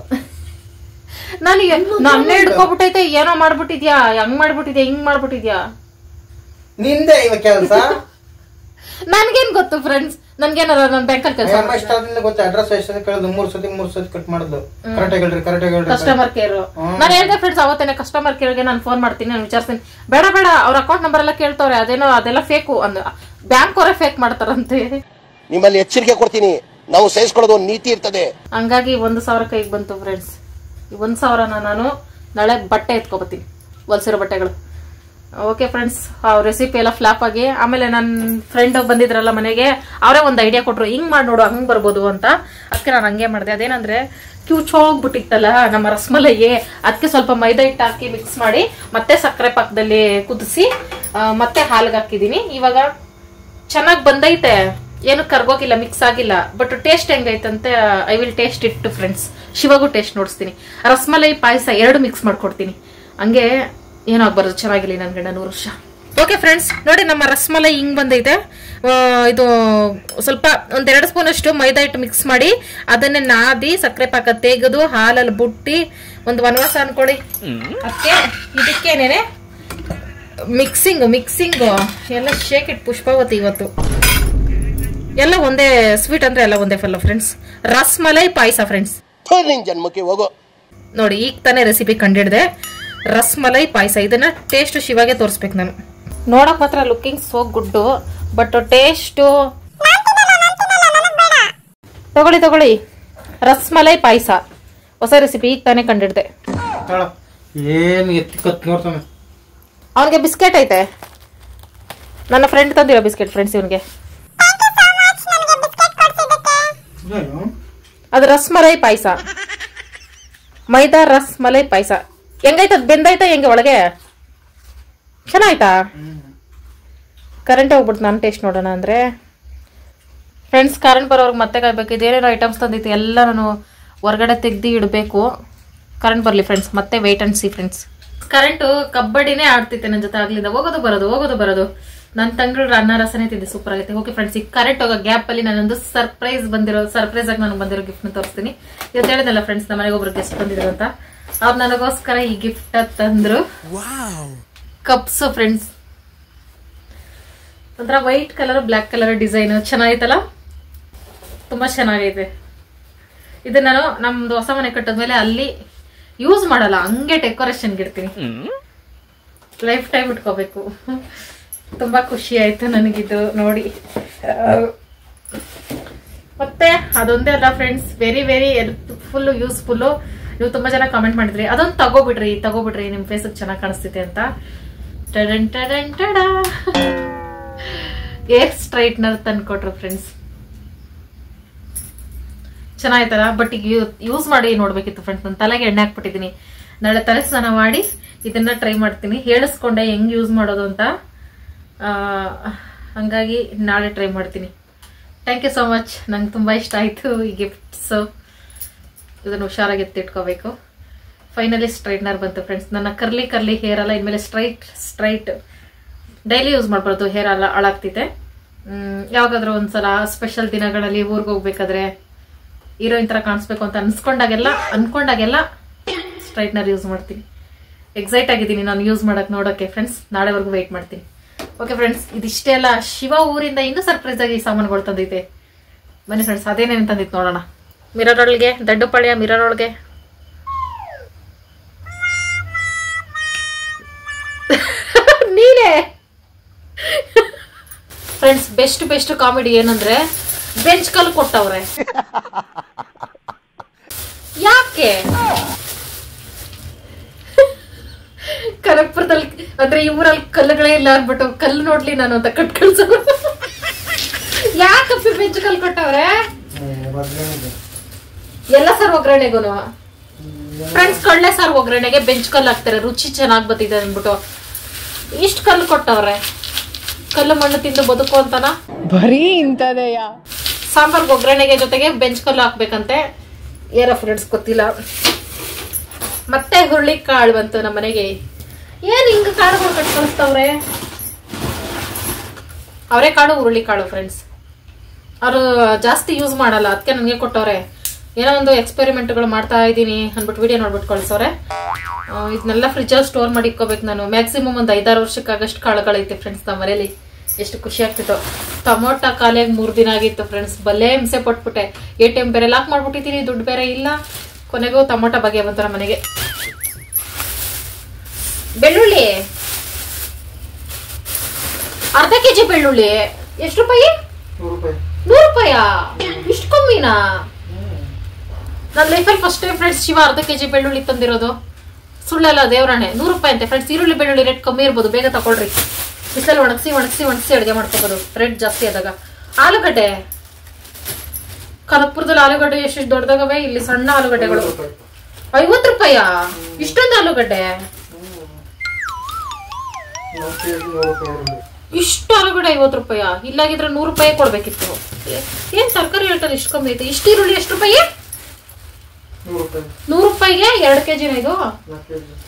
ನನಗೆ ನನ್ನೇ ಹಿಡ್ಕೊಬಿಟ್ಟೈತೆ. ಏನೋ ಮಾಡ್ಬಿಟ್ಟಿದ್ಯಾ, ಹಂಗ್ ಮಾಡ್ಬಿಟ್ಟಿದ್ಯಾ, ಹಿಂಗ್ ಮಾಡ್ಬಿಟ್ಟಿದ್ಯಾ. ನಿಂದೆ ಇವ ಕೆಲಸ. ನನ್ಗೇನ್ ಗೊತ್ತು ಫ್ರೆಂಡ್ಸ್, ನನ್ಗೇನಾರ ನನ್ ಬ್ಯಾಂಕಲ್ಲಿ ಕೆಲಸ ಗೊತ್ತು. ಅಡ್ರೆಸ್ ಎಷ್ಟು ಕೇಳಿದ್ರು, 3 ಸತಿ ಕಟ್ ಮಾಡಿದ್ಲು. ಕರೆಕ್ಟ್ ಹೇಳ್ರಿ. ಕಸ್ಟಮರ್ ಕೇರ್ ನಾನು ಹೇಳ್ದೆ ಫ್ರೆಂಡ್ಸ್ ಅವತ್ತೇನೆ. ಕಸ್ಟಮರ್ ಕೇರ್ಗೆ ನಾನು ಫೋನ್ ಮಾಡ್ತೀನಿ, ನಾನು ವಿಚಾರಿಸ್ತೀನಿ. ಬೇಡ ಅವ್ರ ಅಕೌಂಟ್ ನಂಬರ್ ಎಲ್ಲ ಕೇಳ್ತವ್ರೆ, ಅದೇನೋ ಅದೆಲ್ಲ ಫೇಕು ಅಂದ. ಬ್ಯಾಂಕ್ ಅವರೇ ಫೇಕ್ ಮಾಡ್ತಾರಂತೆ. ನಿಮ್ಮಲ್ಲಿ ಎಚ್ಚರಿಕೆ ಕೊಡ್ತೀನಿ, ನಾವು ಸಹಿಸ್ಕೊಳ್ಳೋದು ಒಂದು ನೀತಿ ಇರ್ತದೆ. ಹಂಗಾಗಿ 1,000 ಕೈಗೆ ಬಂತು ಫ್ರೆಂಡ್ಸ್. ಈ 1,000ನ ನಾನು ನಾಳೆ ಬಟ್ಟೆ ಎತ್ಕೊಬತ್ತೀನಿ, ಹೊಲ್ಸಿರೋ ಬಟ್ಟೆಗಳು. ಓಕೆ ಫ್ರೆಂಡ್ಸ್, ರೆಸಿಪಿ ಎಲ್ಲ ಫ್ಲಾಪ್ ಆಗಿ ಆಮೇಲೆ ನನ್ನ ಫ್ರೆಂಡ್ ಬಂದಿದ್ರಲ್ಲ ಮನೆಗೆ, ಅವರೇ ಒಂದು ಐಡಿಯಾ ಕೊಟ್ರು, ಹಿಂಗ್ ಮಾಡಿ ನೋಡು ಹಂಗ್ ಬರ್ಬೋದು ಅಂತ. ಅದಕ್ಕೆ ನಾನು ಹಂಗೆ ಮಾಡಿದೆ. ಅದೇನಂದ್ರೆ ಕ್ಯೂಚೋಗ್ಬಿಟ್ಟಿತ್ತಲ್ಲ ನಮ್ಮ ರಸಮಲೈಗೆ, ಅದಕ್ಕೆ ಸ್ವಲ್ಪ ಮೈದಾ ಹಿಟ್ಟು ಹಾಕಿ ಮಿಕ್ಸ್ ಮಾಡಿ ಮತ್ತೆ ಸಕ್ಕರೆ ಪಾಕದಲ್ಲಿ ಕುದಿಸಿ ಮತ್ತೆ ಹಾಲ್ಗೆ ಹಾಕಿದೀನಿ. ಇವಾಗ ಚೆನ್ನಾಗಿ ಬಂದೈತೆ, ಏನು ಕರ್ಗೋಗಿಲ್ಲ, ಮಿಕ್ಸ್ ಆಗಿಲ್ಲ. ಬಟ್ ಟೇಸ್ಟ್ ಹೆಂಗೈತಂತೆ I will taste it friends. ಶಿವಗೂ ಟೇಸ್ಟ್ ನೋಡಿಸ್ತೀನಿ. ರಸಮಲೈ ಪಾಯಸ 2 ಮಿಕ್ಸ್ ಮಾಡ್ಕೊಡ್ತೀನಿ. ಹಂಗೆ ಏನಾಗ್ಬಾರ್ದು, ಚೆನ್ನಾಗಿಲ್ಲ ನನ್ ಗಂಡ 100 ವರ್ಷ. ಓಕೆ ಫ್ರೆಂಡ್ಸ್, ನೋಡಿ ನಮ್ಮ ರಸಮಲೈ ಹಿಂಗ್ ಬಂದೈತೆ. ಇದು ಸ್ವಲ್ಪ 1-2 ಸ್ಪೂನ್ ಅಷ್ಟು ಮೈದಾ ಹಿಟ್ಟು ಮಿಕ್ಸ್ ಮಾಡಿ ಅದನ್ನೇ ನಾದಿ ಸಕ್ಕರೆ ಪಾಕ ತೆಗೆದು ಹಾಲಲ್ಲಿ ಬುಟ್ಟಿ ಒಂದು ವನವಾಸ ಅನ್ಕೊಳ್ಳಿ. ಅದಕ್ಕೆ ಇದಕ್ಕೇನೇನೆ ಮಿಕ್ಸಿಂಗ್ ಎಲ್ಲ ಶೇಕ್ ಇಟ್ ಪುಷ್ಪಾವತಿ. ಇವತ್ತು ಎಲ್ಲ ಒಂದೇ ಸ್ವೀಟ್ ಅಂದ್ರೆ ಎಲ್ಲ ಒಂದೇ ಫಲ್ಲ ಫ್ರೆಂಡ್ಸ್. ರಸಮಲೈ ಪಾಯಸ ಫ್ರೆಂಡ್ಸ್. ಜನ್ಮಕ್ಕೆ ಹೋಗೋ ನೋಡಿ, ಈಗ ತಾನೇ ರೆಸಿಪಿ ಕಂಡಿಡ್ದೆ. ರಸಮಲೈ ಪಾಯಸ, ಇದನ್ನ ಟೇಸ್ಟ್ ಶಿವಾಗೆ ತೋರಿಸ್ಬೇಕು ನಾನು. ನೋಡಕ್ ಮಾತ್ರ looking so good, but taste ತಗೊಳ್ಳಿ. ರಸಮಲೈ ಪಾಯಸ ಹೊಸ ರೆಸಿಪಿ ಈಗ ತಾನೇ ಕಂಡಿಡ್ದೆ. ಅವನಿಗೆ ಬಿಸ್ಕೆಟ್ ಐತೆ, ನನ್ನ ಫ್ರೆಂಡ್ ತಂದಿರೋ ಬಿಸ್ಕೆಟ್ ಫ್ರೆಂಡ್ಸ್. ಇವನಿಗೆ ಅದು ರಸಮಲೈ ಪಾಯಸ, ಮೈದಾ ರಸಮಲೈ ಪಾಯಸ. ಹೆಂಗೈತದ್? ಬೆಂದೈತ ಹೆಂಗೆ ಒಳಗೆ? ಚೆನ್ನಾಯ್ತಾ? ಕರೆಂಟ್ ಹೋಗ್ಬಿಡ್ತು. ನಾನು ಟೇಸ್ಟ್ ನೋಡೋಣ ಅಂದ್ರೆ ಫ್ರೆಂಡ್ಸ್, ಕರೆಂಟ್ ಬರೋರ್ಗೆ ಮತ್ತೆ ಕಾಯ್ಬೇಕು. ಇದೇನೇನೋ ಐಟಮ್ಸ್ ತಂದಿತ್ತು ಎಲ್ಲ ನಾನು ಹೊರಗಡೆ ತೆಗ್ದು ಇಡಬೇಕು. ಕರೆಂಟ್ ಬರಲಿ ಫ್ರೆಂಡ್ಸ್, ಮತ್ತೆ wait and see friends. Current ಕಬಡ್ಡಿನೇ ಆಡ್ತಿತ್ತೆ ನನ್ನ ಜೊತೆ ಆಗ್ಲಿಂದ. ಹೋಗೋದು ಬರೋದು. ನನ್ನ ತಂಗಳು ಅನ್ನ ರಸನೇ ತಿಂದೆ, ಸೂಪರ್ ಆಗೈತೆ. ಓಕೆ ಫ್ರೆಂಡ್ಸ್, ಈ ಕರೆಂಟ್ ಹೋಗೋ ಗ್ಯಾಪ್ ಅಲ್ಲಿ ನಾನೊಂದು ಸರ್ಪ್ರೈಸ್ ಆಗಿ ನಾನು ಬಂದಿರೋ ಗಿಫ್ಟ್ ನ ತೋರಿಸ್ತೀನಿ. ಇವತ್ತು ಹೇಳಿದ್ನಲ್ಲ ಫ್ರೆಂಡ್ಸ್, ನಮ್ಮ ಮನೆಗೆ ಒಬ್ರು ಗೆಸ್ಟ್ ಬಂದಿದ್ರು ಅಂತ. ಅವ್ರು ನನಗೋಸ್ಕರ ಈ ಗಿಫ್ಟ್ ತಂದ್ರು. ಕಪ್ಸ್ ಫ್ರೆಂಡ್ಸ್, ಒಂಥರ white colour black colour design ಚೆನ್ನಾಗೈತಲ್ಲ, ತುಂಬಾ ಚೆನ್ನಾಗೈತೆ. ಇದನ್ನ ನಾನು ನಮ್ದು ಹೊಸ ಮನೆ ಕಟ್ಟದ್ಮೇಲೆ ಅಲ್ಲಿ ಯೂಸ್ ಮಾಡಲ್ಲ, ಹಂಗೆ ಡೆಕೋರೇಷನ್ ಇಡ್ತೀನಿ. ಲೈಫ್ ಟೈಮ್ ಇಟ್ಕೋಬೇಕು. ತುಂಬಾ ಖುಷಿ ಆಯ್ತು ನನಗಿದು ನೋಡಿ. ಮತ್ತೆ ಅದೊಂದೇ ಅಲ್ಲ ಫ್ರೆಂಡ್ಸ್, ವೆರಿ ಫುಲ್ ಯೂಸ್ಫುಲ್. ನೀವು ತುಂಬಾ ಜನ ಕಾಮೆಂಟ್ ಮಾಡಿದ್ರಿ ಅದೊಂದು ತಗೋಬಿಡ್ರಿ ನಿಮ್ ಫೇಸ್ ಚೆನ್ನಾಗಿ ಕಾಣಿಸ್ತಿದೆ ಅಂತ. ಏರ್ ಸ್ಟ್ರೈಟ್ನರ್ ತಂದ್ಕೊಟ್ರು ಫ್ರೆಂಡ್ಸ್. ಚೆನ್ನಾಯ್ತಲ್ಲ, ಬಟ್ ಈಗ ಯೂಸ್ ಮಾಡಿ ನೋಡ್ಬೇಕಿತ್ತು ಫ್ರೆಂಡ್ಸ್. ನನ್ನ ತಲೆಗೆ ಎಣ್ಣೆ ಹಾಕ್ಬಿಟ್ಟಿದೀನಿ. ನಾಳೆ ತಲೆ ಸ್ನಾನ ಮಾಡಿ ಇದನ್ನ ಟ್ರೈ ಮಾಡ್ತೀನಿ. ಹೇಳಿಸ್ಕೊಂಡೆ ಹೆಂಗ್ ಯೂಸ್ ಮಾಡೋದು ಅಂತ, ಹಂಗಾಗಿ ನಾಳೆ ಟ್ರೈ ಮಾಡ್ತೀನಿ. Thank you so much. ನಂಗೆ ತುಂಬ ಇಷ್ಟ ಆಯಿತು ಈ ಗಿಫ್ಟ್ಸು. ಇದನ್ನು ಹುಷಾರಾಗಿ ಎತ್ತಿಟ್ಕೋಬೇಕು. ಫೈನಲಿ ಸ್ಟ್ರೈಟ್ನರ್ ಬಂತು ಫ್ರೆಂಡ್ಸ್. ನನ್ನ ಕರ್ಲಿ ಹೇರ್ ಎಲ್ಲ ಇನ್ಮೇಲೆ ಸ್ಟ್ರೈಟ್ ಡೈಲಿ ಯೂಸ್ ಮಾಡ್ಬಾರ್ದು, ಹೇರ್ ಎಲ್ಲ ಹಾಳಾಗ್ತಿದೆ. ಯಾವಾಗಾದ್ರೂ ಒಂದ್ಸಲ ಸ್ಪೆಷಲ್ ದಿನಗಳಲ್ಲಿ ಊರಿಗೆ ಹೋಗ್ಬೇಕಾದ್ರೆ ಹೀರೋಯಿನ್ ಥರ ಕಾಣಿಸ್ಬೇಕು ಅಂತ ಅನ್ಕೊಂಡಾಗೆಲ್ಲ ಸ್ಟ್ರೈಟ್ನರ್ ಯೂಸ್ ಮಾಡ್ತೀನಿ. ಎಕ್ಸೈಟ್ ಆಗಿದ್ದೀನಿ ನಾನು ಯೂಸ್ ಮಾಡಕ್ಕೆ ನೋಡೋಕ್ಕೆ ಫ್ರೆಂಡ್ಸ್. ನಾಳೆವರೆಗೂ ವೆಯ್ಟ್ ಮಾಡ್ತೀನಿ. ಓಕೆ ಫ್ರೆಂಡ್ಸ್, ಇದಿಷ್ಟೇ ಅಲ್ಲ, ಶಿವ ಊರಿಂದ ಇನ್ನೂ ಸರ್ಪ್ರೈಸ್ ಆಗಿ ಸಾಮಾನುಗಳು ತಂದೈತೆ. ಬನ್ನಿ ಫ್ರೆಂಡ್ಸ್, ಅದೇನೇನು ತಂದಿತ್ತು ನೋಡೋಣ. ಮಿರರ್ ಒಳಗೆ ದಡ್ಡುಪಾಳ್ಯ ಮಿರರ್ ಒಳಗೆ ನೀನೇ ಫ್ರೆಂಡ್ಸ್. ಬೆಸ್ಟ್ ಕಾಮಿಡಿ ಏನಂದ್ರೆ ಬೆಂಚ್ ಕಲ್ಲು ಕೊಟ್ಟವ್ರೆ. ಯಾಕೆ ಕನಕಪುರದಲ್ಲಿ ಅಂದ್ರೆ ಈ ಊರಲ್ಲಿ ಕಲ್ಲುಗಳೇ ಇಲ್ಲ ಅಂದ್ಬಿಟ್ಟು ಕಲ್ಲು ನೋಡ್ಲಿ ನಾನು ಅಂತ ಕಟ್ ಕಳ್ಸ. ಯಾಕಪ್ಪಿ ಬೆಂಚ್ ಕಲ್ಲು ಕೊಟ್ಟವ್ರೆ? ಎಲ್ಲ ಸಾರು ಒಗ್ಗರಣೆಗೂ ಫ್ರೆಂಡ್ಸ್, ಕಳ್ಳೆ ಸಾರು ಒಗ್ಗರಣೆಗೆ ಬೆಂಚ್ ಕಲ್ಲು ಹಾಕ್ತಾರೆ, ರುಚಿ ಚೆನ್ನಾಗಿ ಬರ್ತಿದೆ ಅಂದ್ಬಿಟ್ಟು ಇಷ್ಟು ಕಲ್ಲು ಕೊಟ್ಟವ್ರೆ. ಕಲ್ಲು ಮಣ್ಣು ತಿಂದು ಬದುಕು ಅಂತನ ಬರೀ ಇಂತದೆಯ. ಸಾಂಬಾರ್ಗೆ ಒಗ್ಗರಣೆಗೆ ಜೊತೆಗೆ ಬೆಂಚ್ ಕಲ್ಲು ಹಾಕ್ಬೇಕಂತೆ. ಏನೋ ಫ್ರೆಂಡ್ಸ್ ಗೊತ್ತಿಲ್ಲ. ಮತ್ತೆ ಹುರುಳಿ ಕಾಳು ಬಂತು ನಮ್ಮ ಮನೆಗೆ. ಏನ್ ಹಿಂಗ ಕಾಳುಗಳು ಕಟ್ ಕಳಿಸ್ತವ್ರೆ? ಅವರೇ ಕಾಳು ಹುರುಳಿ ಕಾಳು ಫ್ರೆಂಡ್ಸ್. ಅವರು ಜಾಸ್ತಿ ಯೂಸ್ ಮಾಡಲ್ಲ, ಅದಕ್ಕೆ ನನಗೆ ಕೊಟ್ಟವ್ರೆ. ಏನೋ ಒಂದು ಎಕ್ಸ್ಪೆರಿಮೆಂಟ್ಗಳು ಮಾಡ್ತಾ ಇದ್ದೀನಿ ಅಂದ್ಬಿಟ್ಟು ವಿಡಿಯೋ ನೋಡ್ಬಿಟ್ಟು ಕಳಿಸೋರೆ. ಇದನ್ನೆಲ್ಲ ಫ್ರಿಜ್ಜಲ್ಲಿ ಸ್ಟೋರ್ ಮಾಡಿ ಇಕ್ಕೋಬೇಕು ನಾನು. ಮ್ಯಾಕ್ಸಿಮಮ್ ಒಂದು 5-6 ವರ್ಷಕ್ಕಾಗಷ್ಟು ಕಾಳುಗಳೈತೆ ಫ್ರೆಂಡ್ಸ್ ನಮ್ಮ ಮನೇಲಿ. ಎಷ್ಟು ಖುಷಿ ಆಗ್ತಿತ್ತು. ಟೊಮೊಟೊ ಕಾಲಿಯಾಗಿ 3 ದಿನ ಆಗಿತ್ತು ಫ್ರೆಂಡ್ಸ್. ಬಲ್ಲೇ ಹಿಂಸೆ ಪಟ್ಬಿಟ್ಟೆ. ATM ಬೇರೆ ಲಾಕ್ ಮಾಡ್ಬಿಟ್ಟಿದ್ದೀನಿ, ದುಡ್ಡು ಬೇರೆ ಇಲ್ಲ. ಕೊನೆಗೂ ಟೊಮೊಟೊ ಬಗೆ ಬಂತು ನಮ್ಮ ಮನೆಗೆ. ಬೆಳ್ಳುಳ್ಳಿ ಅರ್ಧ ಕೆಜಿ ಬೆಳ್ಳುಳ್ಳಿ ಎಷ್ಟು ರೂಪಾಯಿ? 100 ರೂಪಾಯ? ಇಷ್ಟು ಕಮ್ಮಿನಾ? ನನ್ನ ಲೈಫಲ್ಲಿ ಫಸ್ಟ್ ಟೈಮ್ ಫ್ರೆಂಡ್ಸ್ ಶಿವ ಅರ್ಧ ಕೆಜಿ ಬೆಳ್ಳುಳ್ಳಿ ತಂದಿರೋದು. ಸುಳ್ಳೆಲ್ಲ ದೇವರಾಣೆ. 100 ರೂಪಾಯಿ ಅಂತೆ ಫ್ರೆಂಡ್ಸ್. ಈರುಳ್ಳಿ ಬೆಳ್ಳುಳ್ಳಿ ರೇಟ್ ಕಮ್ಮಿ ಇರ್ಬೋದು, ಬೇಗ ತಗೊಳ್ರಿ. ಬಿಸಿಲಲ್ಲಿ ಒಣಗಿಸಿ ಅಡುಗೆ ಮಾಡ್ಕೋಬಹುದು ರೇಟ್ ಜಾಸ್ತಿ ಆದಾಗ. ಆಲೂಗಡ್ಡೆ ಕನಕಪುರದಲ್ಲಿ ಆಲೂಗಡ್ಡೆ ಎಷ್ಟು ದೊಡ್ಡದಾಗವೆ. ಇಲ್ಲಿ ಸಣ್ಣ ಆಲೂಗಡ್ಡೆಗಳು 50 ರೂಪಾಯ? ಇಷ್ಟೊಂದು ಆಲೂಗಡ್ಡೆ? ಇಷ್ಟು ಆಲೂಗಡ್ಡೆ 50 ರೂಪಾಯ? ಇಲ್ಲಾಗಿದ್ರೆ 100 ರೂಪಾಯಿ ಕೊಡ್ಬೇಕಿತ್ತು. ಏನ್ ತರಕಾರಿ ರೇಟಲ್ಲಿ ಇಷ್ಟು ಕಮ್ಮಿ ಐತೆ? ಇಷ್ಟು ಈರುಳ್ಳಿ ಎಷ್ಟು ರೂಪಾಯಿ? 100 ರೂಪಾಯಿಗೆ 2 ಕೆಜಿನ ಇದು?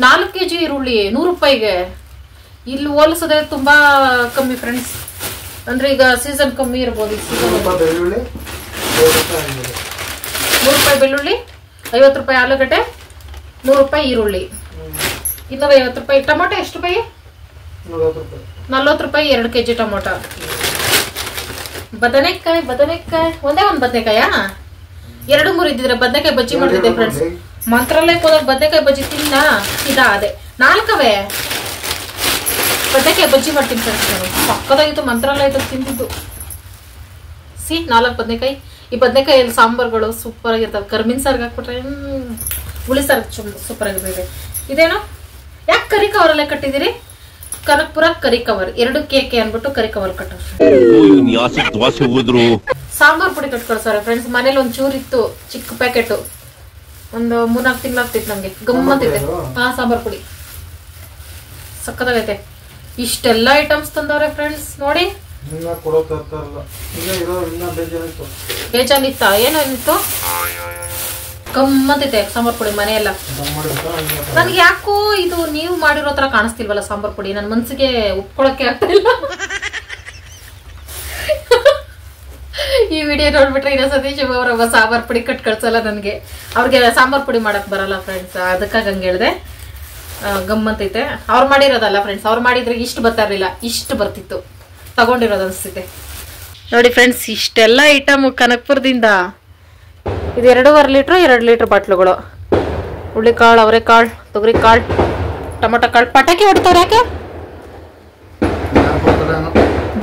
4 ಕೆಜಿ ಈರುಳ್ಳಿ 100 ರೂಪಾಯಿಗೆ. ಇಲ್ಲಿ ಹೋಲಿಸೋದ್ರೆ ತುಂಬಾ ಕಮ್ಮಿ ಫ್ರೆಂಡ್ಸ್. ಅಂದ್ರೆ ಈಗ ಸೀಸನ್ ಕಮ್ಮಿ ಇರ್ಬೋದು. 100 ರೂಪಾಯಿ ಬೆಳ್ಳುಳ್ಳಿ, 50 ರೂಪಾಯಿ ಆಲೂಗಡ್ಡೆ, 100 ರೂಪಾಯಿ ಈರುಳ್ಳಿ, 250 ರೂಪಾಯಿ. ಟೊಮೊಟೊ ಎಷ್ಟು ರೂಪಾಯಿ? 40 ರೂಪಾಯಿ 2 ಕೆಜಿ ಟೊಮೊಟೊ. ಬದನೆಕಾಯಿ ಒಂದೇ ಒಂದು ಬದನೆಕಾಯಾ? 2-3 ಇದ್ದಿದ್ರೆ ಬದನೆಕಾಯಿ ಬಜ್ಜಿ ಮಾಡ್ತಿದ್ದೆ ಫ್ರೆಂಡ್ಸ್. ಮಂತ್ರಾಲಯಕ್ಕೆ ಹೋದಾಗ ಬದನೆಕಾಯಿ ಬಜ್ಜಿ ತಿನ್ನ ಅದೇ 4 ಬದನೆಕಾಯಿ ಬಜ್ಜಿ ಮಾಡ್ತೀನಿ ಫ್ರೆಂಡ್ಸ್. ನಾನು ಪಕ್ಕದಾಗಿತ್ತು ಮಂತ್ರಾಲಯದಲ್ಲಿ ತಿಂದಿದ್ದು. 4 ಬದನೆಕಾಯಿ. ಈ ಬದನೆಕಾಯಲ್ಲಿ ಸಾಂಬಾರ್ಗಳು ಸೂಪರ್ ಆಗಿರ್ತವೆ. ಕರ್ಮೀನ್ ಸಾರ್ಗೆ ಹಾಕ್ಬಿಟ್ರೆ ಹುಳಿ ಸಾರು ಸೂಪರ್ ಆಗಿರ್ತದೆ. ಇದೇನು ಯಾಕೆ ಕರಿ ಕವರಲ್ಲೇ ಕಟ್ಟಿದಿರಿ? ಕನಕಪುರ ಕರಿ ಕವರ್ 2 KK ಅನ್ಬಿಟ್ಟು ಕರಿ ಕವರ್ ಕಟ್ಟೋರು. ಸಾಂಬಾರ್ ಪುಡಿ ಕಟ್ ಕಳ್ಸವ್ರೆ ಫ್ರೆಂಡ್ಸ್. ಮನೇಲಿ ಒಂದ್ ಚೂರ್ ಇತ್ತು, ಚಿಕ್ಕ ಪ್ಯಾಕೆಟ್. ಒಂದು 3-4 ತಿಂಗಳಾಗ್ತಿತ್ತು ನಮ್ಗೆ. ಗಮ್ಮತ್ತಿದೆ. ಸಾಂಬಾರ್ ಪುಡಿ ಸಕ್ಕತ್ತಾಗೈತೆ. ಇಷ್ಟೆಲ್ಲ ಐಟಮ್ಸ್ ತಂದವ್ರೆ ಫ್ರೆಂಡ್ಸ್ ನೋಡಿ. ಬೇಜಾನಿತ್ತ? ಏನಿತ್ತು? ಗಮ್ಮತ್ತಿದೆ ಸಾಂಬಾರ್ ಪುಡಿ ಮನೆಯೆಲ್ಲ. ನನ್ಗೆ ಯಾಕೋ ಇದು ನೀವು ಮಾಡಿರೋ ತರ ಕಾಣಿಸ್ತಿಲ್ವಲ್ಲ ಸಾಂಬಾರ್ ಪುಡಿ. ನನ್ನ ಮನ್ಸಿಗೆ ಉಪ್ಕೊಳಕ್ಕೆ ಆಗ್ತಿಲ್ಲ. ಈ ವಿಡಿಯೋ ನೋಡ್ಬಿಟ್ರೆ ಇನ್ನೊಂದ್ಸತಿ ಶಿವ ಅವರ ಸಾಂಬಾರ್ ಪುಡಿ ಕಟ್ ಕಳ್ಸಲ್ಲ ನನಗೆ. ಅವ್ರಿಗೆ ಸಾಂಬಾರ್ ಪುಡಿ ಮಾಡಕ್ ಬರಲ್ಲ ಫ್ರೆಂಡ್ಸ್, ಅದಕ್ಕಾಗಿ ಹಂಗೆ ಹೇಳ್ದೆ. ಗಮ್ಮತ್ತೈತೆ. ಅವ್ರು ಮಾಡಿರೋದಲ್ಲ ಫ್ರೆಂಡ್ಸ್. ಅವ್ರು ಮಾಡಿದ್ರೆ ಇಷ್ಟು ಬರ್ತಾ ಇರ್ಲಿಲ್ಲ, ಇಷ್ಟು ಬರ್ತಿತ್ತು. ತಗೊಂಡಿರೋದು ಅನ್ಸುತ್ತೆ ನೋಡಿ ಫ್ರೆಂಡ್ಸ್. ಇಷ್ಟೆಲ್ಲ ಐಟಮ್ ಕನಕಪುರದಿಂದ. ಇದು 2.5 ಲೀಟ್ರ್ 2 ಲೀಟ್ರ್ ಬಾಟ್ಲುಗಳು. ಹುಳ್ಳಿಕಾಳು, ಅವರೆಕಾಳು, ತೊಗರಿಕಾಳು, ಟೊಮೊಟೊ ಕಾಳು. ಪಟಾಕಿ ಹೊಡ್ತವ್ರು ಯಾಕೆ?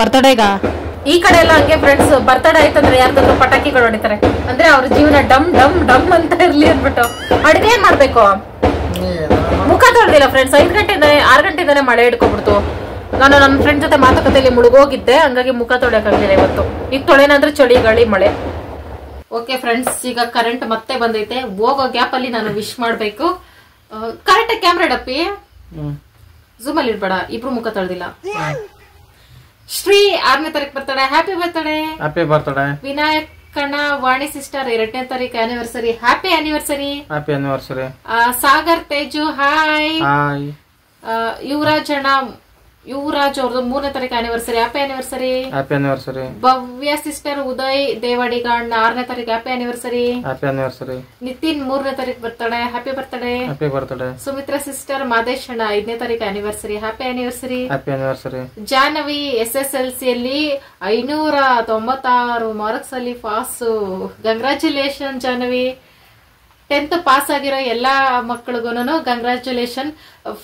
ಬರ್ತಡೇಗ ಈ ಕಡೆ ಎಲ್ಲ ಹಂಗೆ ಫ್ರೆಂಡ್ಸ್. ಬರ್ತಡೇ ಆಯ್ತಂದ್ರೆ ಯಾರ್ದಾದ್ರು ಪಟಾಕಿಗಳು ಹೊಡಿತಾರೆ. ಅಂದ್ರೆ ಅವ್ರ ಜೀವನ ಡಮ್ ಡಮ್ ಡಮ್ ಅಂತ ಇರ್ಲಿ ಅಂದ್ಬಿಟ್ಟು ಅಡುಗೆ ಮಾಡ್ಬೇಕು. ಮುಖ ತೊಳ್ದಿಲ್ಲ ಫ್ರೆಂಡ್ಸ್. 6 ಗಂಟೆಯಿಂದಾನೆ ಮಳೆ ಹಿಡ್ಕೊಬಿಡ್ತು. ನಾನು ನನ್ನ ಫ್ರೆಂಡ್ ಜೊತೆ ಮಾತುಕತೆಯಲ್ಲಿ ಮುಳುಗೋಗಿದ್ದೆ, ಹಂಗಾಗಿ ಮುಖ ತೊಳೆಯಕ್ಕಾಗಲಿಲ್ಲ ಇವತ್ತು. ಈಗ ತೊಳೆನಂದ್ರೆ ಚಳಿ ಗಾಳಿ ಮಳೆ. ಓಕೆ ಫ್ರೆಂಡ್ಸ್, ಈಗ ಕರೆಂಟ್ ಮತ್ತೆ ಬಂದೈತೆ. ಹೋಗೋ ಗ್ಯಾಪ್ ಅಲ್ಲಿ ನಾನು ವಿಶ್ ಮಾಡ್ಬೇಕು. ಕರೆಕ್ಟ್ ಕ್ಯಾಮ್ರಾ ಡಪ್ಪಿ ಝೂಮ್ ಅಲ್ಲಿ ಇಡ್ಬೇಡ. ಇಬ್ರು ಮುಖ ತೊಳ್ದಿಲ್ಲ. ಶ್ರೀ 6ನೇ ತಾರೀಕು birthday. Happy birthday. Happy birthday. Vinayak ಕಣ್ಣ ವಾಣಿ ಸಿಸ್ಟರ್ 2ನೇ ತಾರೀಕು anniversary. Happy anniversary. Happy anniversary. Sagar Teju hi. Hi. Yuvaraj ಅವ್ರದ್ದು 3ನೇ ತಾರೀಕು anniversary. Happy anniversary. Happy anniversary. Bhavya sister Uday ದೇವಾಡಿಗಣ್ಣ 6ನೇ ತಾರೀಕು. Happy anniversary. Happy anniversary. Nitin 3ನೇ ತಾರೀಕು birthday. Happy birthday. Happy birthday. Sumitra sister Madesh ಅಣ್ಣ 5ನೇ ತಾರೀಕು anniversary. Happy anniversary. Happy anniversary. Jahnavi SSLC ಅಲ್ಲಿ 596 ಮಾರ್ಕ್ಸ್ ಅಲ್ಲಿ pass. Congratulation Jahnavi. 10th pass ಆಗಿರೋ ಎಲ್ಲಾ ಮಕ್ಕಳಿಗೂ ಕಂಗ್ರಾಚುಲೇಷನ್.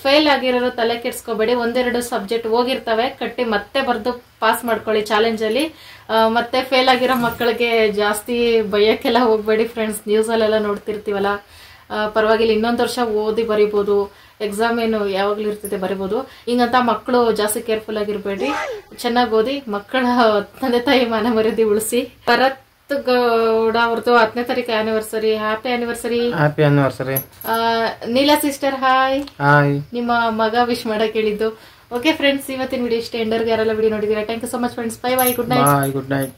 ಫೇಲ್ ಆಗಿರೋರು ತಲೆ ಕೆಡ್ಸ್ಕೋಬೇಡಿ. 1-2 ಸಬ್ಜೆಕ್ಟ್ ಹೋಗಿರ್ತವೆ, ಕಟ್ಟಿ ಮತ್ತೆ ಬರ್ದು ಪಾಸ್ ಮಾಡ್ಕೊಳ್ಳಿ ಚಾಲೆಂಜ್ ಅಲ್ಲಿ. ಮತ್ತೆ ಫೇಲ್ ಆಗಿರೋ ಮಕ್ಕಳಿಗೆ ಜಾಸ್ತಿ ಬೈಯಕ್ಕೆಲ್ಲ ಹೋಗ್ಬೇಡಿ ಫ್ರೆಂಡ್ಸ್. ನ್ಯೂಸ್ ಅಲ್ಲೆಲ್ಲ ನೋಡ್ತಿರ್ತೀವಲ್ಲ, ಪರವಾಗಿಲ್ಲ, ಇನ್ನೊಂದು ವರ್ಷ ಓದಿ ಬರಿಬಹುದು. ಎಕ್ಸಾಮ್ ಏನು ಯಾವಾಗ್ಲೂ ಇರ್ತದೆ, ಬರಿಬಹುದು. ಹಿಂಗಂತ ಮಕ್ಕಳು ಜಾಸ್ತಿ ಕೇರ್ಫುಲ್ ಆಗಿರ್ಬೇಡ್ರಿ. ಚೆನ್ನಾಗಿ ಓದಿ, ಮಕ್ಕಳ ತಂದೆ ತಾಯಿ ಮಾನ ಮರ್ಯಾದೆ ಉಳಿಸಿ. ಭರತ್ ಗೌಡ ಅವ್ರದ್ದು 10ನೇ ತಾರೀಕು anniversary. Happy anniversary. Happy anniversary. Neela sister hi. Hi. ನಿಮ್ಮ ಮಗ ವಿಶ್ ಮಾಡಕ್ ಹೇಳಿದ್ದು. ಓಕೆ ಫ್ರೆಂಡ್ಸ್, ಇವತ್ತಿನ ವಿಡಿಯೋ ಇಷ್ಟ. ಎಂಡರ್ಗೆ ಯಾರೆಲ್ಲ ವಿಡಿಯೋ ನೋಡಿದೀರಾ, thank you so much friends. Bye bye. Good night. Good night.